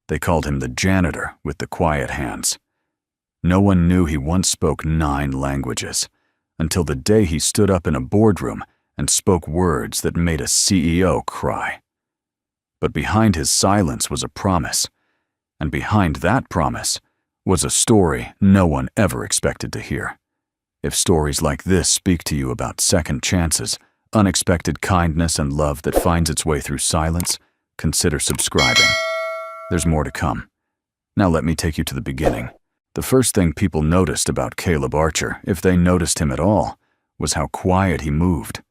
They called him the Janitor with the quiet hands. No one knew he once spoke 9 languages, until the day he stood up in a boardroom and spoke words that made a CEO cry. But behind his silence was a promise, and behind that promise was a story no one ever expected to hear. If stories like this speak to you about second chances, unexpected kindness and love that finds its way through silence, consider subscribing. There's more to come. Now let me take you to the beginning. The first thing people noticed about Caleb Archer, if they noticed him at all, was how quiet he moved.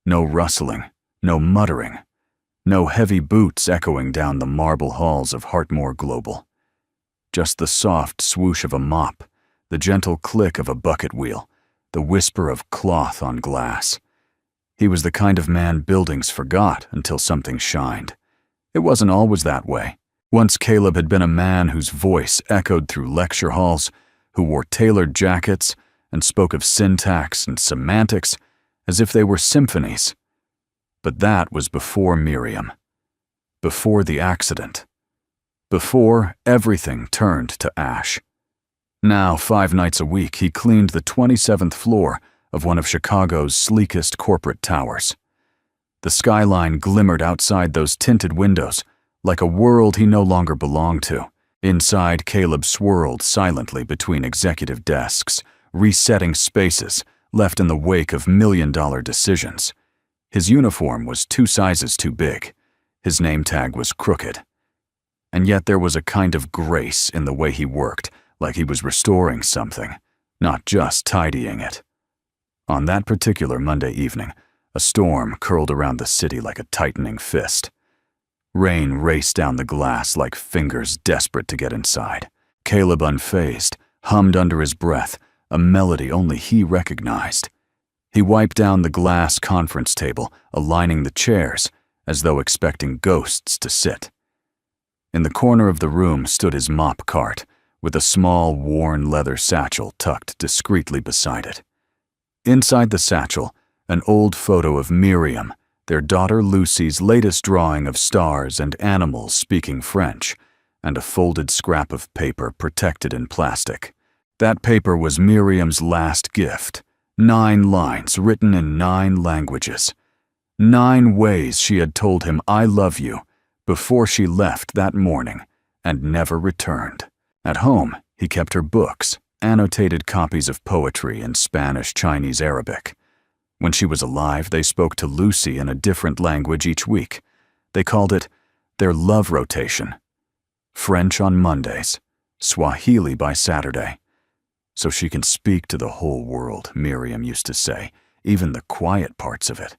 No rustling, no muttering, no heavy boots echoing down the marble halls of Heartmore Global. Just the soft swoosh of a mop, the gentle click of a bucket wheel, the whisper of cloth on glass. He was the kind of man buildings forgot until something shined. It wasn't always that way. Once Caleb had been a man whose voice echoed through lecture halls, who wore tailored jackets and spoke of syntax and semantics as if they were symphonies. But that was before Miriam, before the accident, before everything turned to ash. Now, 5 nights a week, he cleaned the 27th floor of one of Chicago's sleekest corporate towers. The skyline glimmered outside those tinted windows, like a world he no longer belonged to. Inside, Caleb swirled silently between executive desks, resetting spaces left in the wake of million-dollar decisions. His uniform was 2 sizes too big. His name tag was crooked. And yet there was a kind of grace in the way he worked, like he was restoring something, not just tidying it. On that particular Monday evening, a storm curled around the city like a tightening fist. Rain raced down the glass like fingers desperate to get inside. Caleb, unfazed, hummed under his breath a melody only he recognized. He wiped down the glass conference table, aligning the chairs, as though expecting ghosts to sit. In the corner of the room stood his mop cart, with a small, worn leather satchel tucked discreetly beside it. Inside the satchel, an old photo of Miriam, their daughter Lucy's latest drawing of stars and animals speaking French, and a folded scrap of paper protected in plastic. That paper was Miriam's last gift, 9 lines written in 9 languages. 9 ways she had told him "I love you" before she left that morning and never returned. At home, he kept her books, annotated copies of poetry in Spanish, Chinese, Arabic. When she was alive, they spoke to Lucy in a different language each week. They called it their love rotation. French on Mondays, Swahili by Saturday. So she can speak to the whole world, Miriam used to say, even the quiet parts of it.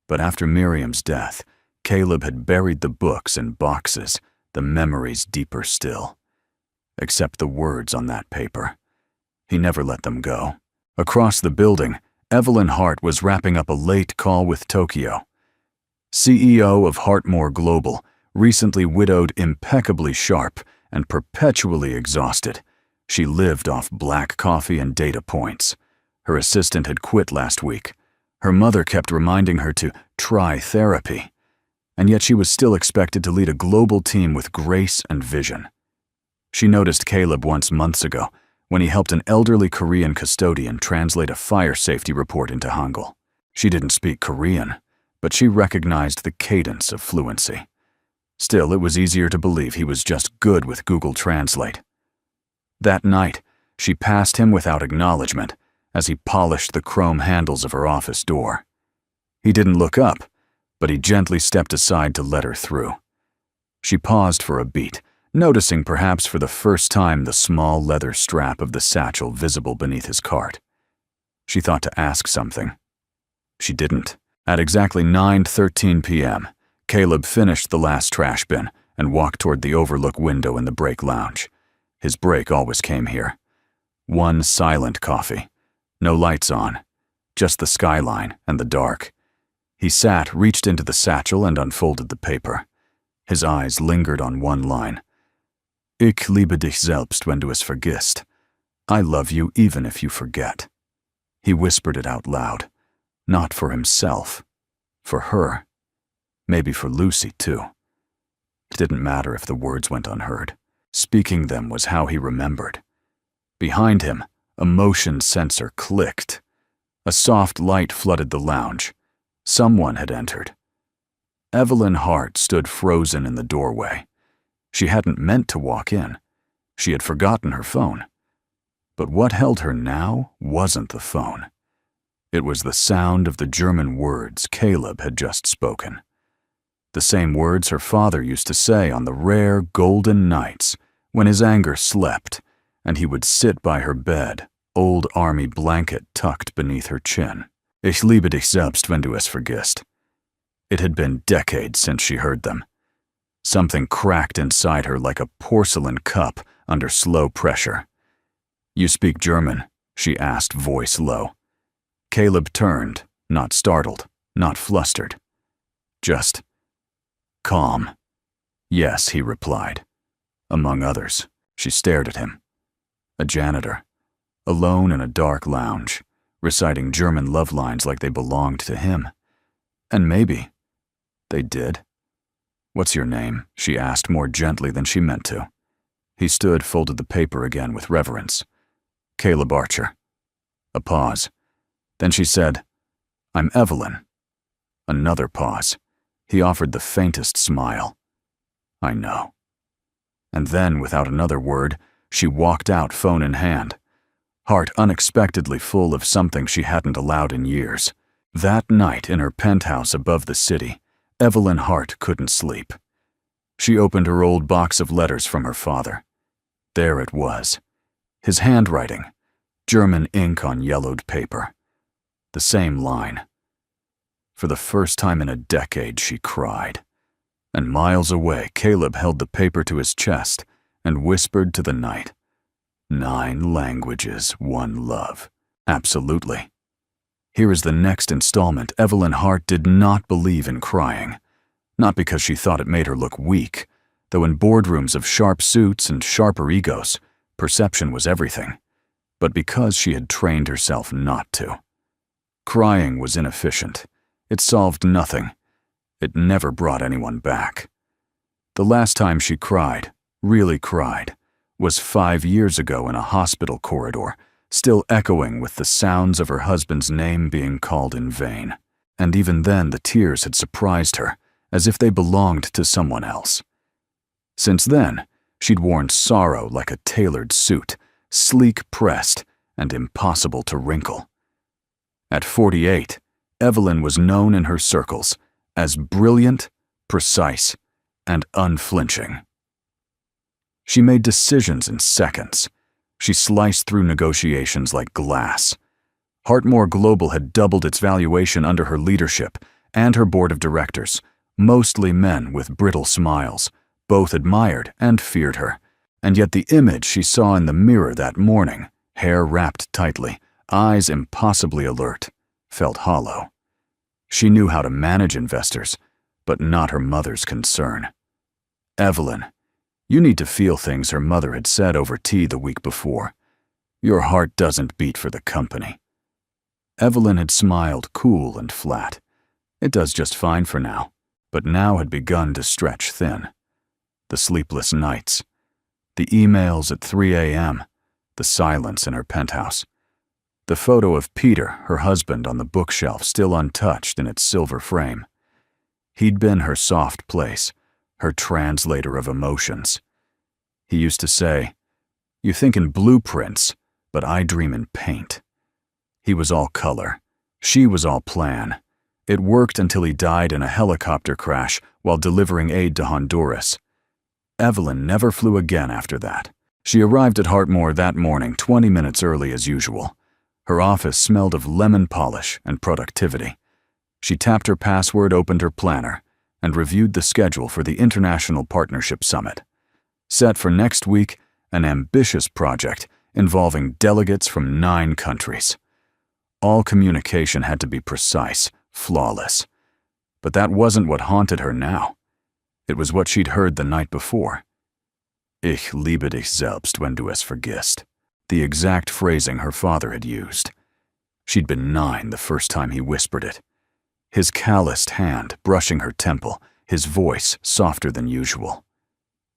But after Miriam's death, Caleb had buried the books in boxes, the memories deeper still. Except the words on that paper. He never let them go. Across the building, Evelyn Hart was wrapping up a late call with Tokyo. CEO of Heartmore Global, recently widowed, impeccably sharp, and perpetually exhausted. She lived off black coffee and data points. Her assistant had quit last week. Her mother kept reminding her to try therapy. And yet she was still expected to lead a global team with grace and vision. She noticed Caleb once months ago, when he helped an elderly Korean custodian translate a fire safety report into Hangul. She didn't speak Korean, but she recognized the cadence of fluency. Still, it was easier to believe he was just good with Google Translate. That night, she passed him without acknowledgement as he polished the chrome handles of her office door. He didn't look up, but he gently stepped aside to let her through. She paused for a beat, noticing perhaps for the first time the small leather strap of the satchel visible beneath his cart. She thought to ask something. She didn't. At exactly 9:13 p.m., Caleb finished the last trash bin and walked toward the overlook window in the break lounge. His break always came here. One silent coffee. No lights on. Just the skyline and the dark. He sat, reached into the satchel, and unfolded the paper. His eyes lingered on one line. Ich liebe dich selbst wenn du es vergisst. I love you even if you forget. He whispered it out loud. Not for himself. For her. Maybe for Lucy, too. It didn't matter if the words went unheard. Speaking them was how he remembered. Behind him, a motion sensor clicked. A soft light flooded the lounge. Someone had entered. Evelyn Hart stood frozen in the doorway. She hadn't meant to walk in. She had forgotten her phone. But what held her now wasn't the phone. It was the sound of the German words Caleb had just spoken. The same words her father used to say on the rare golden nights when his anger slept and he would sit by her bed, old army blanket tucked beneath her chin. Ich liebe dich selbst, wenn du es vergisst. It had been decades since she heard them. Something cracked inside her like a porcelain cup under slow pressure. You speak German? She asked, voice low. Caleb turned, not startled, not flustered. Just calm. Yes, he replied. Among others, she stared at him. A janitor, alone in a dark lounge, reciting German love lines like they belonged to him. And maybe they did. What's your name? She asked more gently than she meant to. He stood, folded the paper again with reverence. Caleb Archer. A pause. Then she said, I'm Evelyn. Another pause. He offered the faintest smile. I know. And then, without another word, she walked out, phone in hand. Heart unexpectedly full of something she hadn't allowed in years. That night in her penthouse above the city, Evelyn Hart couldn't sleep. She opened her old box of letters from her father. There it was. His handwriting, German ink on yellowed paper. The same line. For the first time in a decade, she cried. And miles away, Caleb held the paper to his chest and whispered to the night, 9 languages, 1 love. Absolutely. Here is the next installment. Evelyn Hart did not believe in crying. Not because she thought it made her look weak, though in boardrooms of sharp suits and sharper egos, perception was everything, but because she had trained herself not to. Crying was inefficient. It solved nothing. It never brought anyone back. The last time she cried, really cried, was 5 years ago in a hospital corridor, still echoing with the sounds of her husband's name being called in vain. And even then the tears had surprised her, as if they belonged to someone else. Since then, she'd worn sorrow like a tailored suit, sleek pressed and impossible to wrinkle. At 48, Evelyn was known in her circles as brilliant, precise, and unflinching. She made decisions in seconds. She sliced through negotiations like glass. Hartmore Global had doubled its valuation under her leadership and her board of directors, mostly men with brittle smiles. Both admired and feared her, and yet the image she saw in the mirror that morning, hair wrapped tightly, eyes impossibly alert, felt hollow. She knew how to manage investors, but not her mother's concern. Evelyn, you need to feel things her mother had said over tea the week before. Your heart doesn't beat for the company. Evelyn had smiled cool and flat. It does just fine for now, but now had begun to stretch thin. The sleepless nights, the emails at 3 a.m., the silence in her penthouse, the photo of Peter, her husband, on the bookshelf still untouched in its silver frame. He'd been her soft place, her translator of emotions. He used to say, "You think in blueprints, but I dream in paint." He was all color. She was all plan. It worked until he died in a helicopter crash while delivering aid to Honduras. Evelyn never flew again after that. She arrived at Hartmore that morning 20 minutes early as usual. Her office smelled of lemon polish and productivity. She tapped her password, opened her planner, and reviewed the schedule for the International Partnership Summit. Set for next week, an ambitious project involving delegates from 9 countries. All communication had to be precise, flawless. But that wasn't what haunted her now. It was what she'd heard the night before. Ich liebe dich selbst, wenn du es vergisst. The exact phrasing her father had used. She'd been 9 the first time he whispered it. His calloused hand brushing her temple, his voice softer than usual.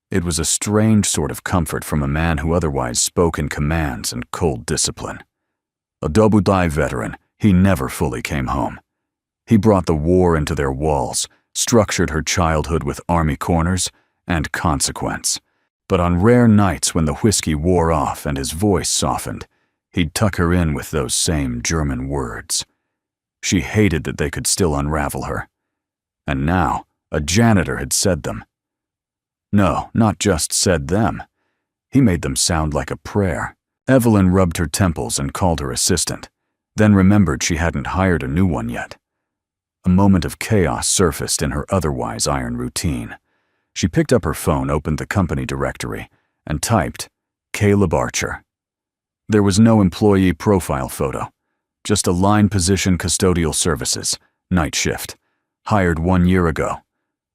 It was a strange sort of comfort from a man who otherwise spoke in commands and cold discipline. A Dobudai veteran, he never fully came home. He brought the war into their walls, structured her childhood with army corners and consequence. But on rare nights when the whiskey wore off and his voice softened, he'd tuck her in with those same German words. She hated that they could still unravel her. And now, a janitor had said them. No, not just said them. He made them sound like a prayer. Evelyn rubbed her temples and called her assistant, then remembered she hadn't hired a new one yet. A moment of chaos surfaced in her otherwise iron routine. She picked up her phone, opened the company directory, and typed, Caleb Archer. There was no employee profile photo, just a line position custodial services, night shift, hired 1 year ago,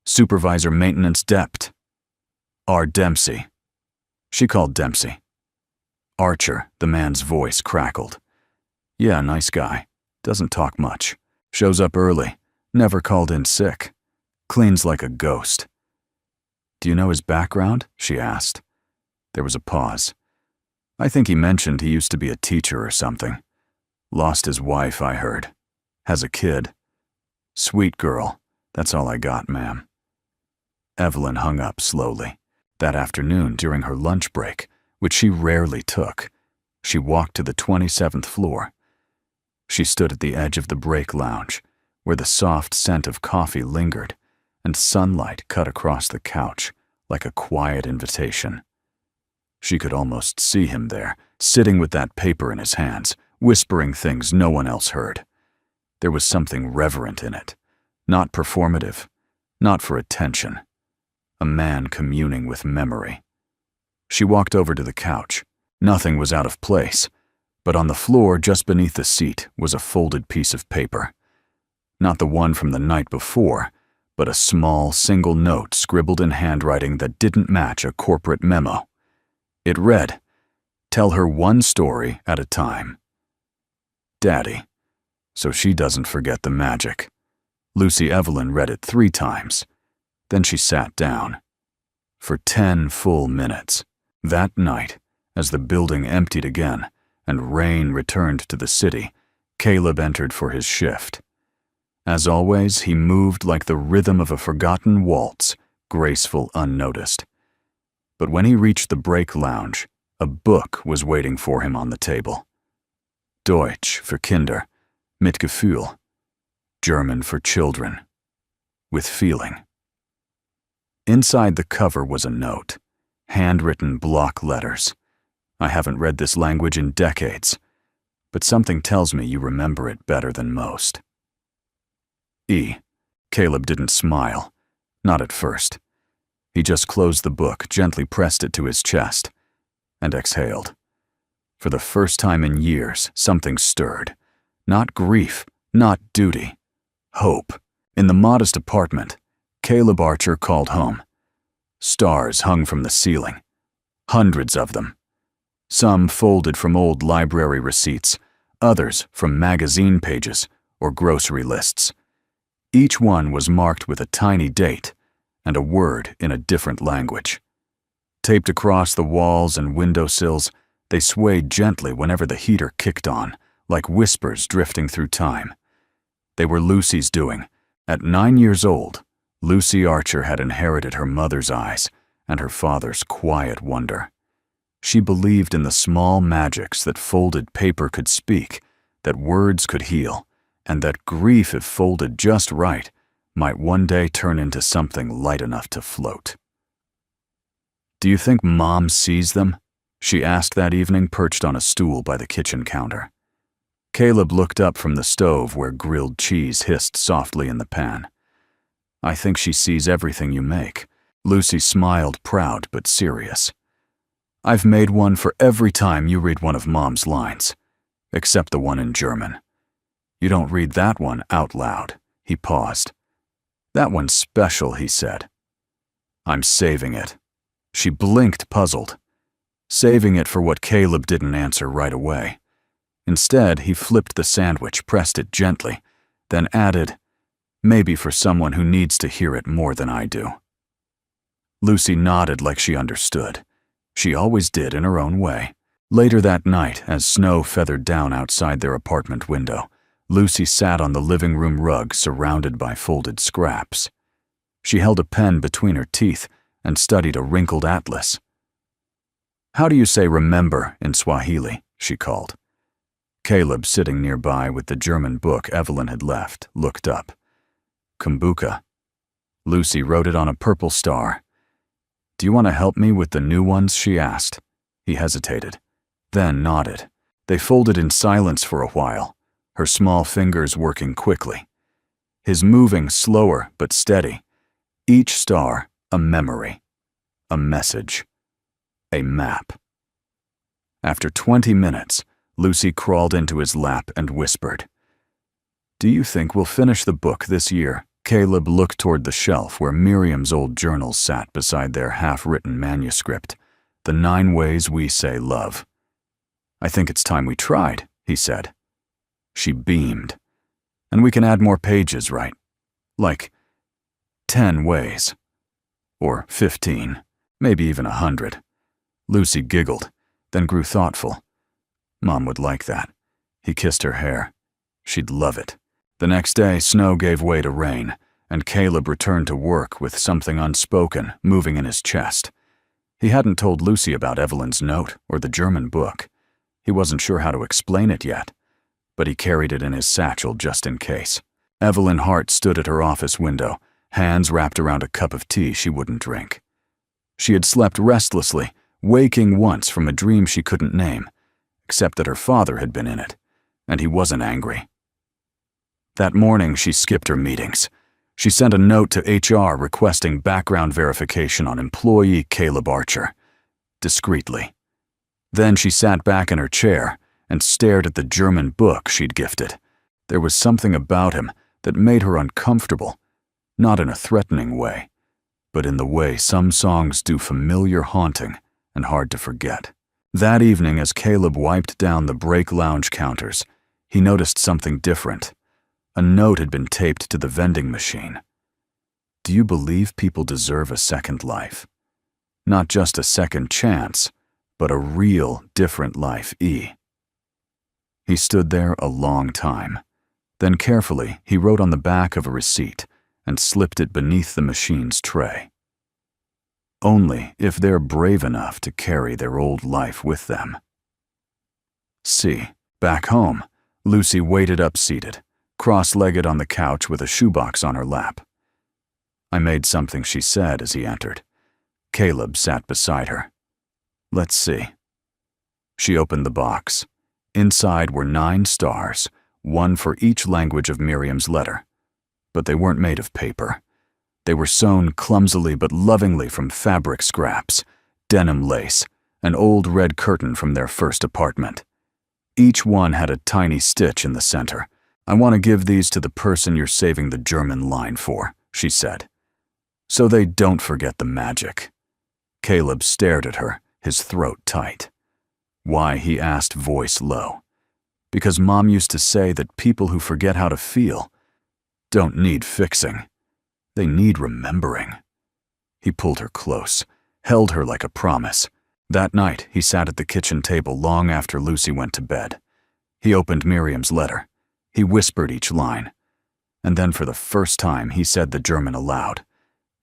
supervisor maintenance dept. R. Dempsey. She called Dempsey. Archer, the man's voice crackled. Yeah, nice guy. Doesn't talk much. Shows up early. Never called in sick. Cleans like a ghost. Do you know his background? She asked. There was a pause. I think he mentioned he used to be a teacher or something. Lost his wife, I heard. Has a kid. Sweet girl. That's all I got, ma'am. Evelyn hung up slowly. That afternoon, during her lunch break, which she rarely took, she walked to the 27th floor. She stood at the edge of the break lounge, where the soft scent of coffee lingered, and sunlight cut across the couch like a quiet invitation. She could almost see him there, sitting with that paper in his hands, whispering things no one else heard. There was something reverent in it, not performative, not for attention. A man communing with memory. She walked over to the couch. Nothing was out of place, but on the floor just beneath the seat was a folded piece of paper. Not the one from the night before, but a small, single note scribbled in handwriting that didn't match a corporate memo. It read, "Tell her one story at a time." Daddy, so she doesn't forget the magic. Lucy Evelyn read it 3 times. Then she sat down. For 10 full minutes. That night, as the building emptied again and rain returned to the city, Caleb entered for his shift. As always, he moved like the rhythm of a forgotten waltz, graceful unnoticed. But when he reached the break lounge, a book was waiting for him on the table. Deutsch für Kinder, mit Gefühl. German for children, with feeling. Inside the cover was a note, handwritten block letters. I haven't read this language in decades, but something tells me you remember it better than most. E. Caleb didn't smile, not at first. He just closed the book, gently pressed it to his chest, and exhaled. For the first time in years, something stirred. Not grief, not duty. Hope. In the modest apartment, Caleb Archer called home. Stars hung from the ceiling. Hundreds of them. Some folded from old library receipts, others from magazine pages or grocery lists. Each one was marked with a tiny date and a word in a different language. Taped across the walls and windowsills, they swayed gently whenever the heater kicked on, like whispers drifting through time. They were Lucy's doing. At 9 years old, Lucy Archer had inherited her mother's eyes and her father's quiet wonder. She believed in the small magics that folded paper could speak, that words could heal, and that grief, if folded just right, might one day turn into something light enough to float. "Do you think Mom sees them?" she asked that evening, perched on a stool by the kitchen counter. Caleb looked up from the stove where grilled cheese hissed softly in the pan. "I think she sees everything you make." Lucy smiled, proud but serious. "I've made one for every time you read one of Mom's lines, except the one in German. You don't read that one out loud." He paused. "That one's special," he said. "I'm saving it." She blinked, puzzled. Saving it for what Caleb didn't answer right away. Instead, he flipped the sandwich, pressed it gently, then added, Maybe for someone who needs to hear it more than I do." Lucy nodded like she understood. She always did in her own way. Later that night, as snow feathered down outside their apartment window, Lucy sat on the living room rug surrounded by folded scraps. She held a pen between her teeth and studied a wrinkled atlas. "How do you say remember in Swahili?" she called. Caleb, sitting nearby with the German book Evelyn had left, looked up. "Kumbuka." Lucy wrote it on a purple star. "Do you want to help me with the new ones?" she asked. He hesitated, then nodded. They folded in silence for a while, her small fingers working quickly. His moving slower but steady. Each star a memory, a message, a map. After 20 minutes, Lucy crawled into his lap and whispered, "Do you think we'll finish the book this year?" Caleb looked toward the shelf where Miriam's old journals sat beside their half-written manuscript, The 9 Ways We Say Love. "I think it's time we tried," he said. She beamed. "And we can add more pages, right? Like 10 ways. Or 15, maybe even 100. Lucy giggled, then grew thoughtful. Mom would like that. He kissed her hair. She'd love it. The next day, snow gave way to rain, and Caleb returned to work with something unspoken moving in his chest. He hadn't told Lucy about Evelyn's note or the German book. He wasn't sure how to explain it yet, but he carried it in his satchel just in case. Evelyn Hart stood at her office window, hands wrapped around a cup of tea she wouldn't drink. She had slept restlessly, waking once from a dream she couldn't name, except that her father had been in it, and he wasn't angry. That morning, she skipped her meetings. She sent a note to HR requesting background verification on employee Caleb Archer, discreetly. Then she sat back in her chair and stared at the German book she'd gifted. There was something about him that made her uncomfortable, not in a threatening way, but in the way some songs do, familiar, haunting, and hard to forget. That evening, as Caleb wiped down the break lounge counters, he noticed something different. A note had been taped to the vending machine. "Do you believe people deserve a second life? Not just a second chance, but a real, different life, E." He stood there a long time. Then carefully, he wrote on the back of a receipt and slipped it beneath the machine's tray. Only if they're brave enough to carry their old life with them. C. Back home, Lucy waited up-seated, cross-legged on the couch with a shoebox on her lap. "I made something," she said as he entered. Caleb sat beside her. "Let's see." She opened the box. Inside were 9 stars, one for each language of Miriam's letter. But they weren't made of paper. They were sewn clumsily but lovingly from fabric scraps, denim lace, an old red curtain from their first apartment. Each one had a tiny stitch in the center. "I want to give these to the person you're saving the German line for," she said. "So they don't forget the magic." Caleb stared at her, his throat tight. "Why?" he asked, voice low. "Because Mom used to say that people who forget how to feel don't need fixing. They need remembering." He pulled her close, held her like a promise. That night, he sat at the kitchen table long after Lucy went to bed. He opened Miriam's letter. He whispered each line. And then for the first time, he said the German aloud.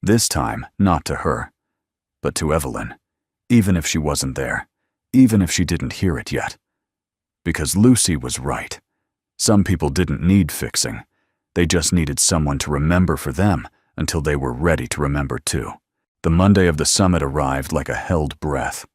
This time, not to her, but to Evelyn, even if she wasn't there, even if she didn't hear it yet. Because Lucy was right. Some people didn't need fixing. They just needed someone to remember for them until they were ready to remember too. The Monday of the summit arrived like a held breath.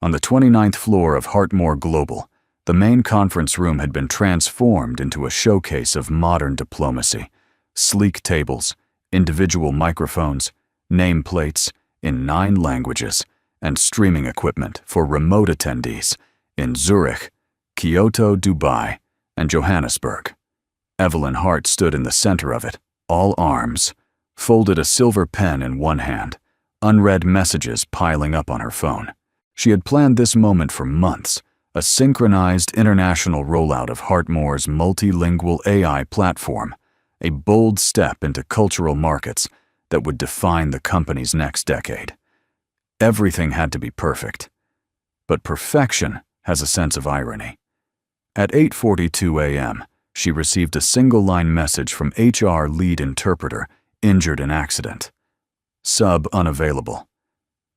On the 29th floor of Hartmore Global, the main conference room had been transformed into a showcase of modern diplomacy. Sleek tables, individual microphones, nameplates in 9 languages, and streaming equipment for remote attendees in Zurich, Kyoto, Dubai, and Johannesburg. Evelyn Hart stood in the center of it, all arms, folded a silver pen in one hand, unread messages piling up on her phone. She had planned this moment for months, a synchronized international rollout of Hartmore's multilingual AI platform, a bold step into cultural markets that would define the company's next decade. Everything had to be perfect. But perfection has a sense of irony. At 8:42 a.m., she received a single-line message from HR lead interpreter, injured in accident. Sub unavailable.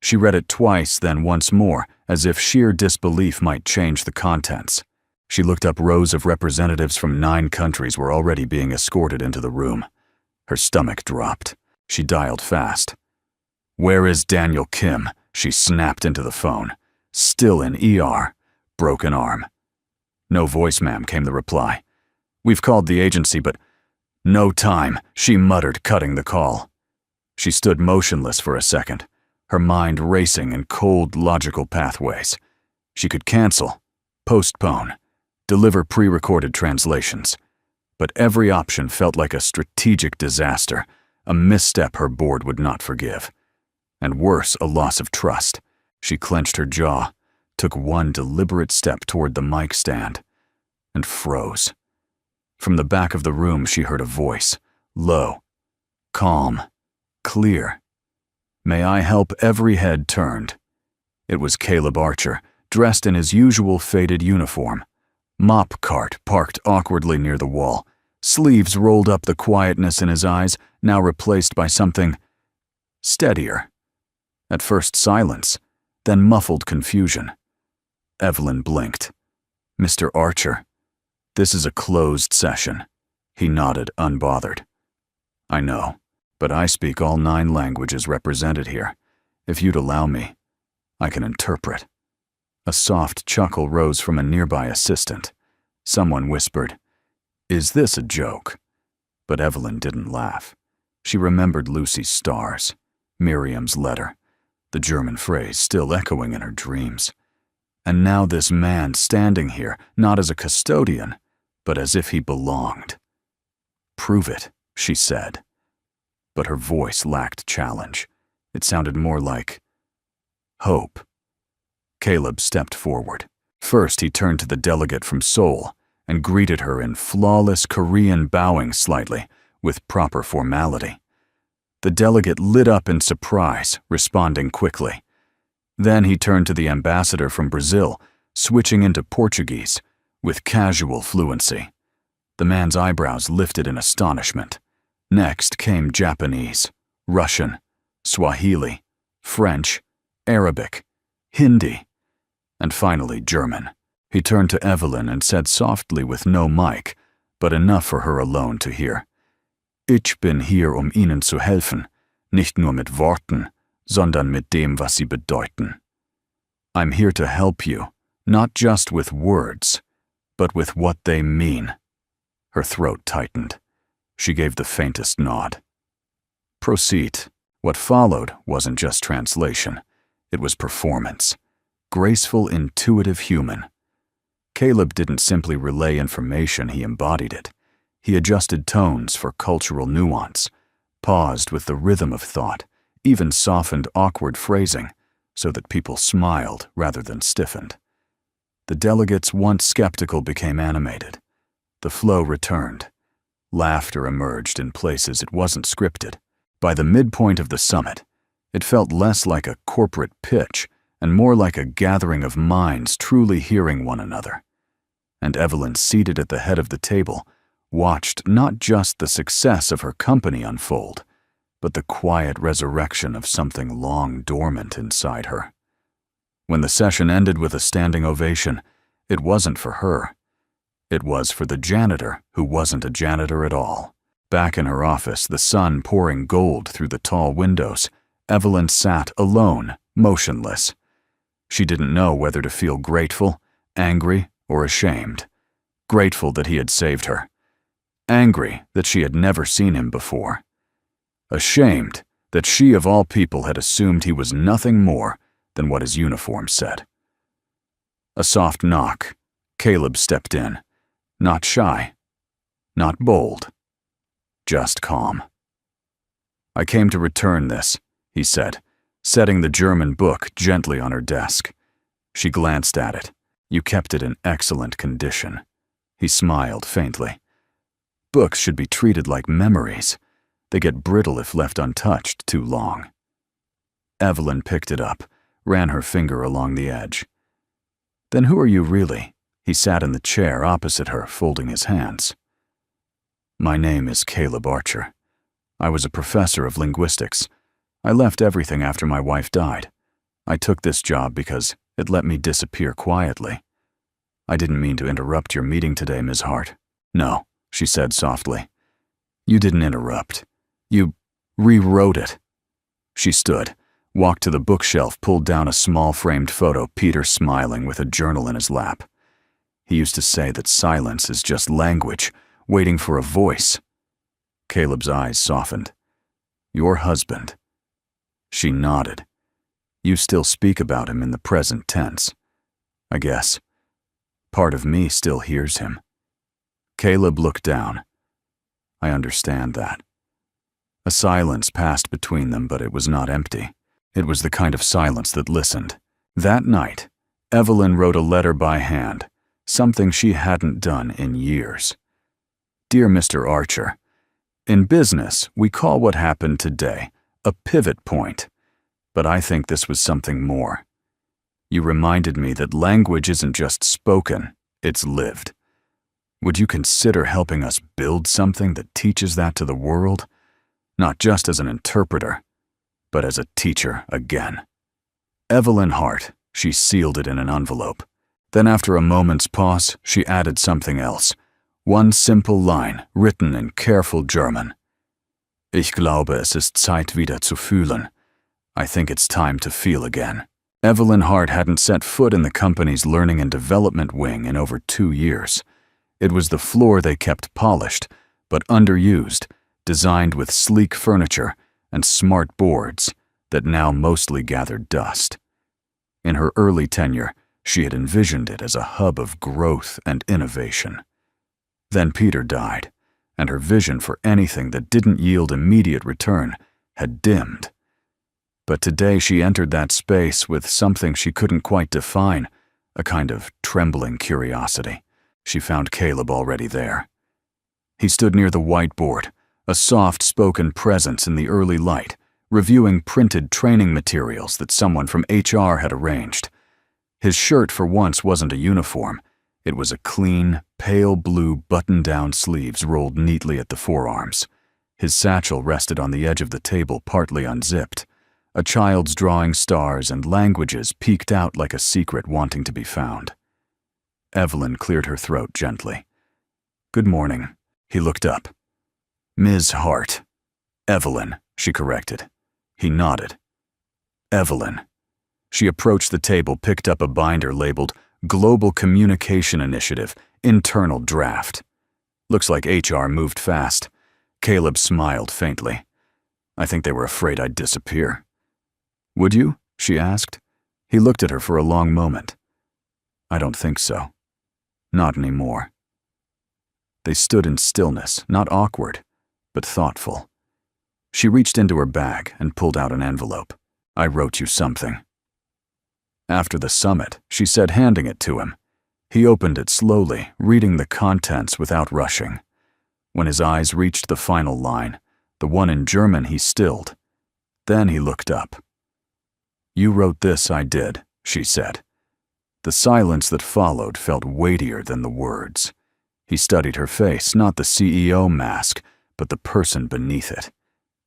She read it twice, then once more, as if sheer disbelief might change the contents. She looked up. Rows of representatives from 9 countries were already being escorted into the room. Her stomach dropped. She dialed fast. "Where is Daniel Kim?" She snapped into the phone. "Still in ER. Broken arm." "No voice, ma'am," came the reply. "We've called the agency, but—" "No time," she muttered, cutting the call. She stood motionless for a second, her mind racing in cold, logical pathways. She could cancel, postpone, deliver pre-recorded translations. But every option felt like a strategic disaster, a misstep her board would not forgive. And worse, a loss of trust. She clenched her jaw, took one deliberate step toward the mic stand, and froze. From the back of the room, she heard a voice, low, calm, clear. "May I help?" Every head turned. It was Caleb Archer, dressed in his usual faded uniform. Mop cart parked awkwardly near the wall, sleeves rolled up, the quietness in his eyes now replaced by something steadier. At first silence, then muffled confusion. Evelyn blinked. "Mr. Archer, this is a closed session." He nodded, unbothered. "I know, but I speak all 9 languages represented here. If you'd allow me, I can interpret." A soft chuckle rose from a nearby assistant. Someone whispered, "Is this a joke?" But Evelyn didn't laugh. She remembered Lucy's stars, Miriam's letter, the German phrase still echoing in her dreams. And now this man standing here, not as a custodian, but as if he belonged. "Prove it," she said. But her voice lacked challenge. It sounded more like hope. Caleb stepped forward. First, he turned to the delegate from Seoul and greeted her in flawless Korean, bowing slightly, with proper formality. The delegate lit up in surprise, responding quickly. Then he turned to the ambassador from Brazil, switching into Portuguese, with casual fluency. The man's eyebrows lifted in astonishment. Next came Japanese, Russian, Swahili, French, Arabic, Hindi, and finally German. He turned to Evelyn and said softly with no mic, but enough for her alone to hear, "Ich bin hier, Ihnen zu helfen, nicht nur mit Worten, sondern mit dem, was sie bedeuten." "I'm here to help you, not just with words, but with what they mean." Her throat tightened. She gave the faintest nod. "Proceed." What followed wasn't just translation. It was performance. Graceful, intuitive human. Caleb didn't simply relay information, he embodied it. He adjusted tones for cultural nuance, paused with the rhythm of thought, even softened awkward phrasing so that people smiled rather than stiffened. The delegates, once skeptical, became animated. The flow returned. Laughter emerged in places it wasn't scripted. By the midpoint of the summit, it felt less like a corporate pitch and more like a gathering of minds truly hearing one another. And Evelyn, seated at the head of the table, watched not just the success of her company unfold, but the quiet resurrection of something long dormant inside her. When the session ended with a standing ovation, it wasn't for her. It was for the janitor who wasn't a janitor at all. Back in her office, the sun pouring gold through the tall windows, Evelyn sat alone, motionless. She didn't know whether to feel grateful, angry, or ashamed. Grateful that he had saved her. Angry that she had never seen him before. Ashamed that she of all people had assumed he was nothing more than what his uniform said. A soft knock. Caleb stepped in. Not shy. Not bold. Just calm. "I came to return this," he said, setting the German book gently on her desk. She glanced at it. "You kept it in excellent condition." He smiled faintly. books should be treated like memories. They get brittle if left untouched too long. Evelyn picked it up, ran her finger along the edge. Then who are you really? He sat in the chair opposite her, folding his hands. My name is Caleb Archer. I was a professor of linguistics. I left everything after my wife died. I took this job because it let me disappear quietly. I didn't mean to interrupt your meeting today, Ms. Hart. No, she said softly. You didn't interrupt. You rewrote it. She stood, walked to the bookshelf, pulled down a small framed photo, Peter smiling with a journal in his lap. He used to say that silence is just language, waiting for a voice. Caleb's eyes softened. Your husband. She nodded. You still speak about him in the present tense. I guess. Part of me still hears him. Caleb looked down. I understand that. A silence passed between them, but it was not empty. It was the kind of silence that listened. That night, Evelyn wrote a letter by hand, something she hadn't done in years. Dear Mr. Archer, in business, we call what happened today a pivot point, but I think this was something more. You reminded me that language isn't just spoken, it's lived. Would you consider helping us build something that teaches that to the world? Not just as an interpreter, but as a teacher again. Evelyn Hart, she sealed it in an envelope. Then after a moment's pause, she added something else. One simple line, written in careful German. Ich glaube, es ist Zeit wieder zu fühlen. I think it's time to feel again. Evelyn Hart hadn't set foot in the company's learning and development wing in over 2 years. It was the floor they kept polished, but underused, designed with sleek furniture and smart boards that now mostly gathered dust. In her early tenure, she had envisioned it as a hub of growth and innovation. Then Peter died, and her vision for anything that didn't yield immediate return had dimmed. But today she entered that space with something she couldn't quite define, a kind of trembling curiosity. She found Caleb already there. He stood near the whiteboard, a soft-spoken presence in the early light, reviewing printed training materials that someone from HR had arranged. His shirt for once wasn't a uniform. It was a clean, pale blue button-down sleeves rolled neatly at the forearms. His satchel rested on the edge of the table, partly unzipped. A child's drawing stars and languages peeked out like a secret wanting to be found. Evelyn cleared her throat gently. Good morning. He looked up. Ms. Hart. Evelyn, she corrected. He nodded. Evelyn. She approached the table, picked up a binder labeled Global Communication Initiative, Internal Draft. Looks like HR moved fast. Caleb smiled faintly. I think they were afraid I'd disappear. Would you? She asked. He looked at her for a long moment. I don't think so. Not anymore. They stood in stillness, not awkward, but thoughtful. She reached into her bag and pulled out an envelope. I wrote you something. After the summit, she said, handing it to him. He opened it slowly, reading the contents without rushing. When his eyes reached the final line, the one in German, he stilled. Then he looked up. You wrote this, I did, she said. The silence that followed felt weightier than the words. He studied her face, not the CEO mask, but the person beneath it.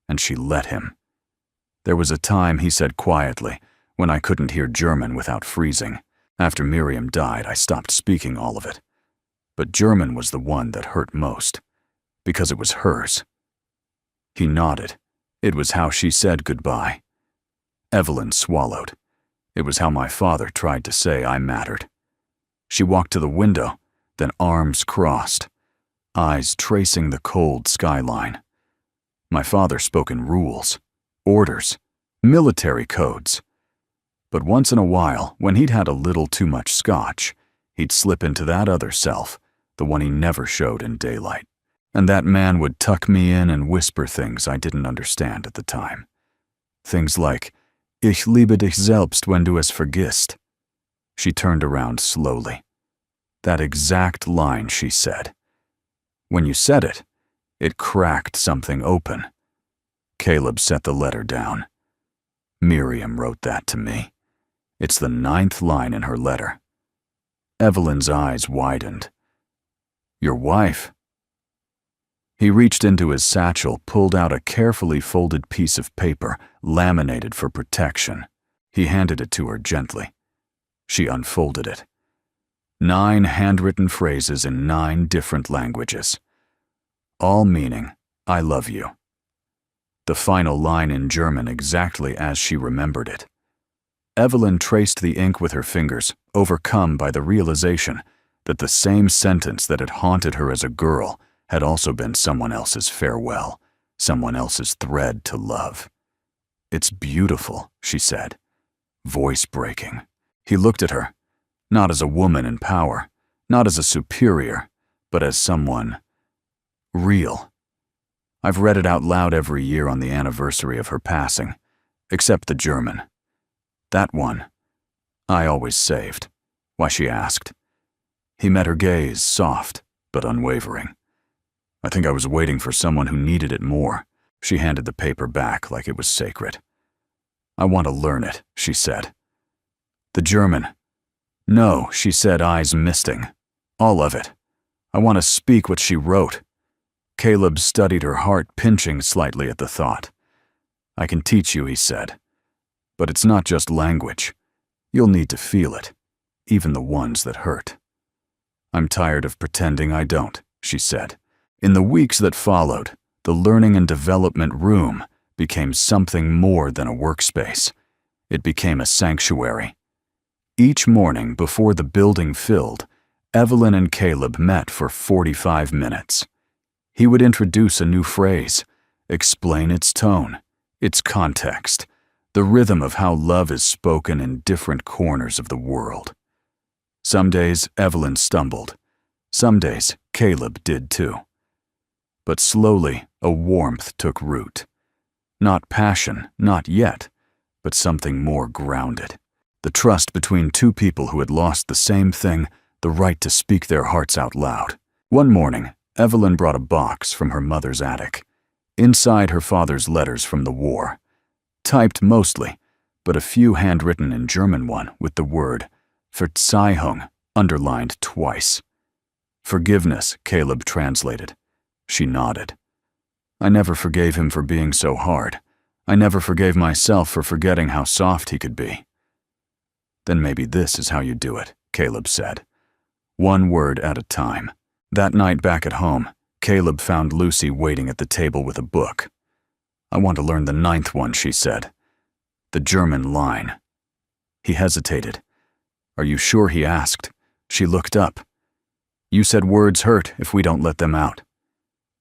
And she let him. There was a time, he said quietly, when I couldn't hear German without freezing. After Miriam died, I stopped speaking all of it. But German was the one that hurt most, because it was hers. He nodded. It was how she said goodbye. Evelyn swallowed. It was how my father tried to say I mattered. She walked to the window, then arms crossed, eyes tracing the cold skyline. My father spoke in rules, orders, military codes. But once in a while, when he'd had a little too much scotch, he'd slip into that other self, the one he never showed in daylight. And that man would tuck me in and whisper things I didn't understand at the time. Things like, Ich liebe dich selbst, wenn du es vergisst. She turned around slowly. That exact line she said. When you said it, It cracked something open. Caleb set the letter down. Miriam wrote that to me. It's the 9th line in her letter. Evelyn's eyes widened. Your wife? He reached into his satchel, pulled out a carefully folded piece of paper, laminated for protection. He handed it to her gently. She unfolded it. 9 handwritten phrases in 9 different languages. All meaning, I love you. The final line in German exactly as she remembered it. Evelyn traced the ink with her fingers, overcome by the realization that the same sentence that had haunted her as a girl had also been someone else's farewell, someone else's thread to love. It's beautiful, she said, voice breaking. He looked at her, not as a woman in power, not as a superior, but as someone real. I've read it out loud every year on the anniversary of her passing, except the German. That one, I always saved. Why, she asked. He met her gaze, soft but unwavering. I think I was waiting for someone who needed it more. She handed the paper back like it was sacred. I want to learn it, she said. The German. No, she said, eyes misting. All of it. I want to speak what she wrote. Caleb studied her heart, pinching slightly at the thought. I can teach you, he said. But it's not just language. You'll need to feel it, even the ones that hurt. I'm tired of pretending I don't, she said. In the weeks that followed, the learning and development room became something more than a workspace. It became a sanctuary. Each morning before the building filled, Evelyn and Caleb met for 45 minutes. He would introduce a new phrase, explain its tone, its context, the rhythm of how love is spoken in different corners of the world. Some days Evelyn stumbled. Some days Caleb did too. But slowly a warmth took root. Not passion, not yet, but something more grounded. The trust between two people who had lost the same thing, the right to speak their hearts out loud. One morning, Evelyn brought a box from her mother's attic. Inside her father's letters from the war. Typed mostly, but a few handwritten in German one with the word Verzeihung underlined twice. Forgiveness, Caleb translated. She nodded. I never forgave him for being so hard. I never forgave myself for forgetting how soft he could be. Then maybe this is how you do it, Caleb said. One word at a time. That night back at home, Caleb found Lucy waiting at the table with a book. I want to learn the 9th one, she said. The German line. He hesitated. Are you sure, he asked. She looked up. You said words hurt if we don't let them out.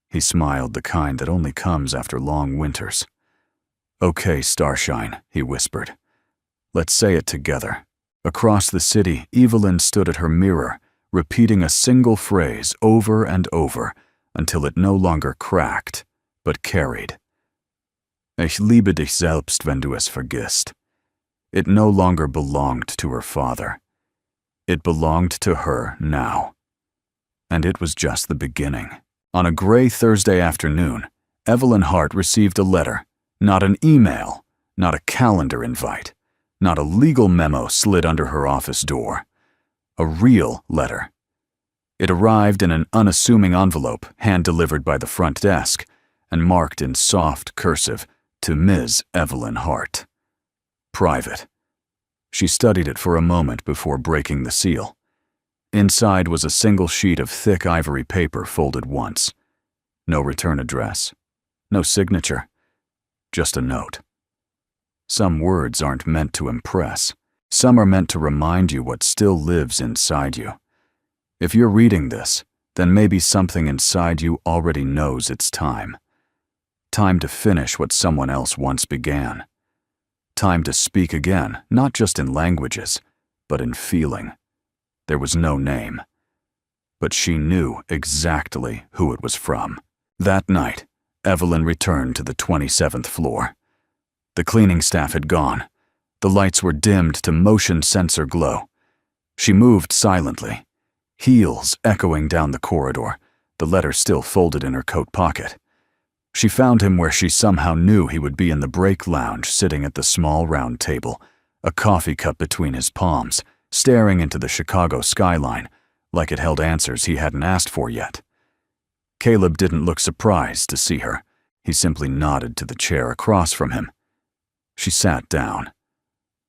He smiled, the kind that only comes after long winters. Okay, Starshine, he whispered. Let's say it together. Across the city, Evelyn stood at her mirror, repeating a single phrase over and over until it no longer cracked, but carried. Ich liebe dich selbst, wenn du es vergisst. It no longer belonged to her father. It belonged to her now. And it was just the beginning. On a gray Thursday afternoon, Evelyn Hart received a letter, not an email, not a calendar invite, not a legal memo slid under her office door. A real letter. It arrived in an unassuming envelope, hand-delivered by the front desk, and marked in soft cursive, to Ms. Evelyn Hart. Private. She studied it for a moment before breaking the seal. Inside was a single sheet of thick ivory paper folded once. No return address. No signature. Just a note. Some words aren't meant to impress. Some are meant to remind you what still lives inside you. If you're reading this, then maybe something inside you already knows it's time. Time to finish what someone else once began. Time to speak again, not just in languages, but in feeling. There was no name. But she knew exactly who it was from. That night, Evelyn returned to the 27th floor. The cleaning staff had gone. The lights were dimmed to motion sensor glow. She moved silently, heels echoing down the corridor, the letter still folded in her coat pocket. She found him where she somehow knew he would be in the break lounge, sitting at the small round table, a coffee cup between his palms, staring into the Chicago skyline, like it held answers he hadn't asked for yet. Caleb didn't look surprised to see her. He simply nodded to the chair across from him. She sat down.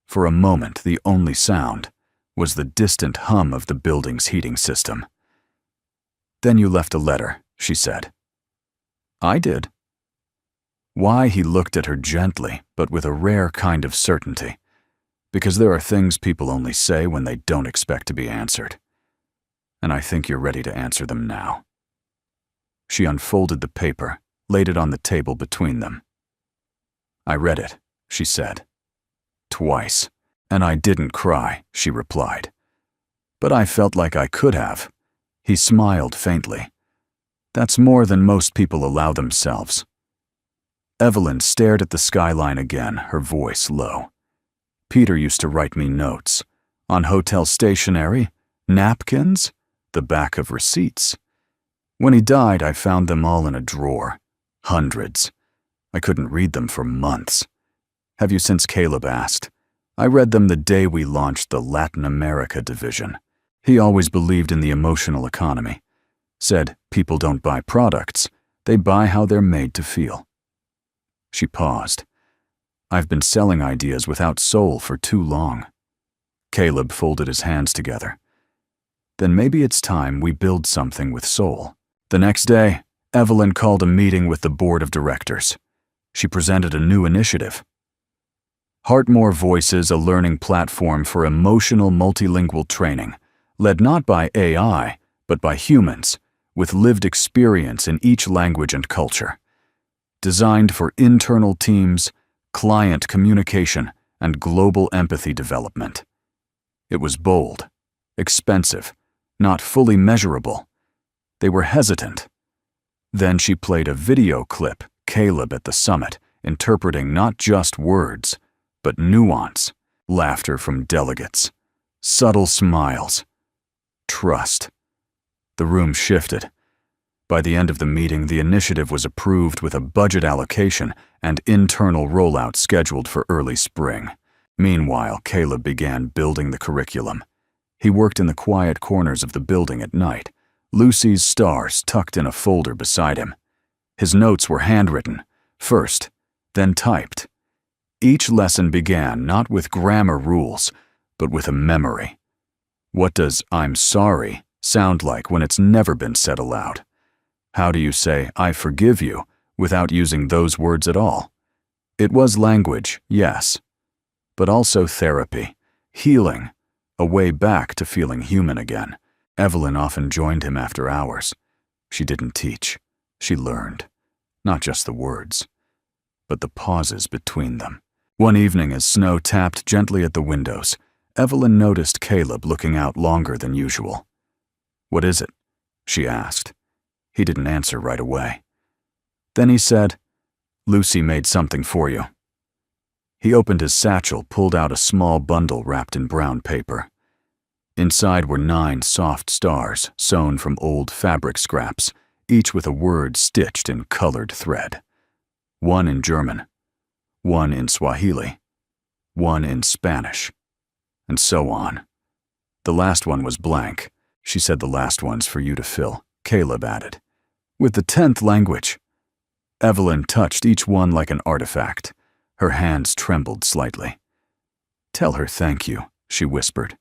For a moment, the only sound was the distant hum of the building's heating system. "Then you left a letter," she said. "I did." Why, he looked at her gently, but with a rare kind of certainty, because there are things people only say when they don't expect to be answered. And I think you're ready to answer them now. She unfolded the paper, laid it on the table between them. "I read it," she said. "Twice. And I didn't cry," she replied. "But I felt like I could have." He smiled faintly. "That's more than most people allow themselves." Evelyn stared at the skyline again, her voice low. "Peter used to write me notes. On hotel stationery, napkins, the back of receipts. When he died, I found them all in a drawer. Hundreds. I couldn't read them for months. Have you since Caleb asked? I read them the day we launched the Latin America division. He always believed in the emotional economy. Said people don't buy products, they buy how they're made to feel." She paused. "I've been selling ideas without soul for too long." Caleb folded his hands together. "Then maybe it's time we build something with soul." The next day, Evelyn called a meeting with the board of directors. She presented a new initiative. Heartmore Voices, a learning platform for emotional multilingual training, led not by AI, but by humans, with lived experience in each language and culture. Designed for internal teams, client communication, and global empathy development. It was bold, expensive, not fully measurable. They were hesitant. Then she played a video clip, Caleb at the summit, interpreting not just words, but nuance, laughter from delegates, subtle smiles, trust. The room shifted. By the end of the meeting, the initiative was approved with a budget allocation and internal rollout scheduled for early spring. Meanwhile, Caleb began building the curriculum. He worked in the quiet corners of the building at night, Lucy's stars tucked in a folder beside him. His notes were handwritten, first, then typed. Each lesson began not with grammar rules, but with a memory. What does "I'm sorry" sound like when it's never been said aloud? How do you say "I forgive you" without using those words at all? It was language, yes, but also therapy, healing, a way back to feeling human again. Evelyn often joined him after hours. She didn't teach, she learned, not just the words, but the pauses between them. One evening, as snow tapped gently at the windows, Evelyn noticed Caleb looking out longer than usual. "What is it?" she asked. He didn't answer right away. Then he said, "Lucy made something for you." He opened his satchel, pulled out a small bundle wrapped in brown paper. Inside were 9 soft stars sewn from old fabric scraps, each with a word stitched in colored thread. One in German, one in Swahili, one in Spanish, and so on. The last one was blank. She said, "The last one's for you to fill," Caleb added. "With the 10th language." Evelyn touched each one like an artifact. Her hands trembled slightly. "Tell her thank you," she whispered.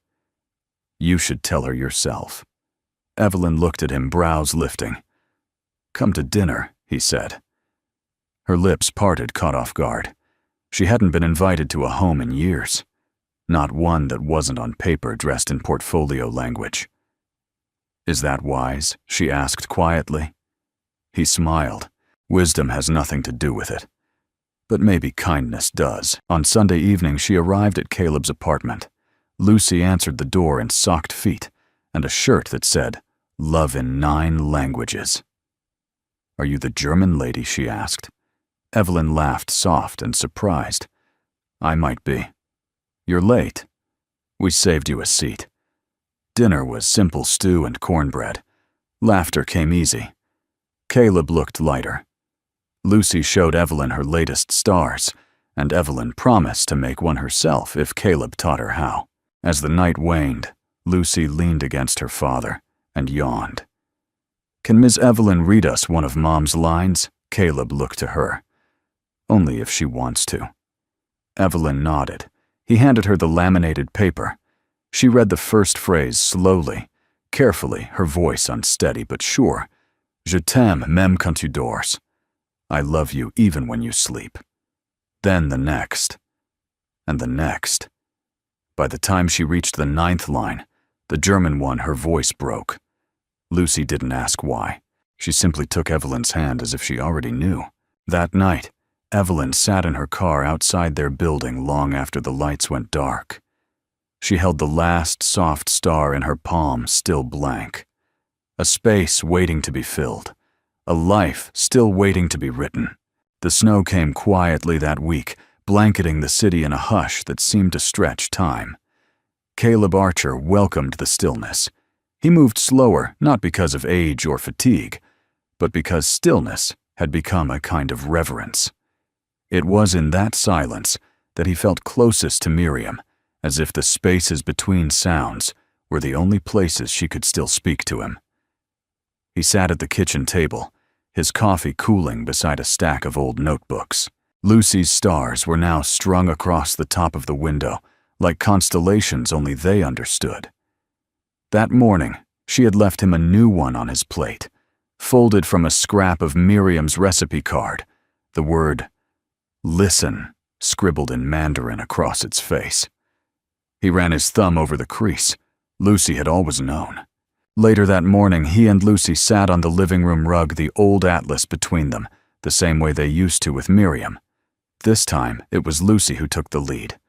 "You should tell her yourself." Evelyn looked at him, brows lifting. "Come to dinner," he said. Her lips parted, caught off guard. She hadn't been invited to a home in years. Not one that wasn't on paper, dressed in portfolio language. "Is that wise?" she asked quietly. He smiled. "Wisdom has nothing to do with it. But maybe kindness does." On Sunday evening, she arrived at Caleb's apartment. Lucy answered the door in socked feet and a shirt that said, "Love in 9 languages." "Are you the German lady?" she asked. Evelyn laughed, soft and surprised. "I might be. You're late. We saved you a seat." Dinner was simple stew and cornbread. Laughter came easy. Caleb looked lighter. Lucy showed Evelyn her latest stars, and Evelyn promised to make one herself if Caleb taught her how. As the night waned, Lucy leaned against her father and yawned. "Can Miss Evelyn read us one of Mom's lines?" Caleb looked to her. "Only if she wants to." Evelyn nodded. He handed her the laminated paper. She read the first phrase slowly, carefully, her voice unsteady but sure. "Je t'aime même quand tu dors." I love you even when you sleep. Then the next, and the next. By the time she reached the 9th line, the German one, her voice broke. Lucy didn't ask why. She simply took Evelyn's hand as if she already knew. That night, Evelyn sat in her car outside their building long after the lights went dark. She held the last soft star in her palm, still blank. A space waiting to be filled. A life still waiting to be written. The snow came quietly that week, blanketing the city in a hush that seemed to stretch time. Caleb Archer welcomed the stillness. He moved slower, not because of age or fatigue, but because stillness had become a kind of reverence. It was in that silence that he felt closest to Miriam, as if the spaces between sounds were the only places she could still speak to him. He sat at the kitchen table, his coffee cooling beside a stack of old notebooks. Lucy's stars were now strung across the top of the window, like constellations only they understood. That morning, she had left him a new one on his plate, folded from a scrap of Miriam's recipe card, the word "listen" scribbled in Mandarin across its face. He ran his thumb over the crease. Lucy had always known. Later that morning, he and Lucy sat on the living room rug, the old atlas between them, the same way they used to with Miriam. This time, it was Lucy who took the lead.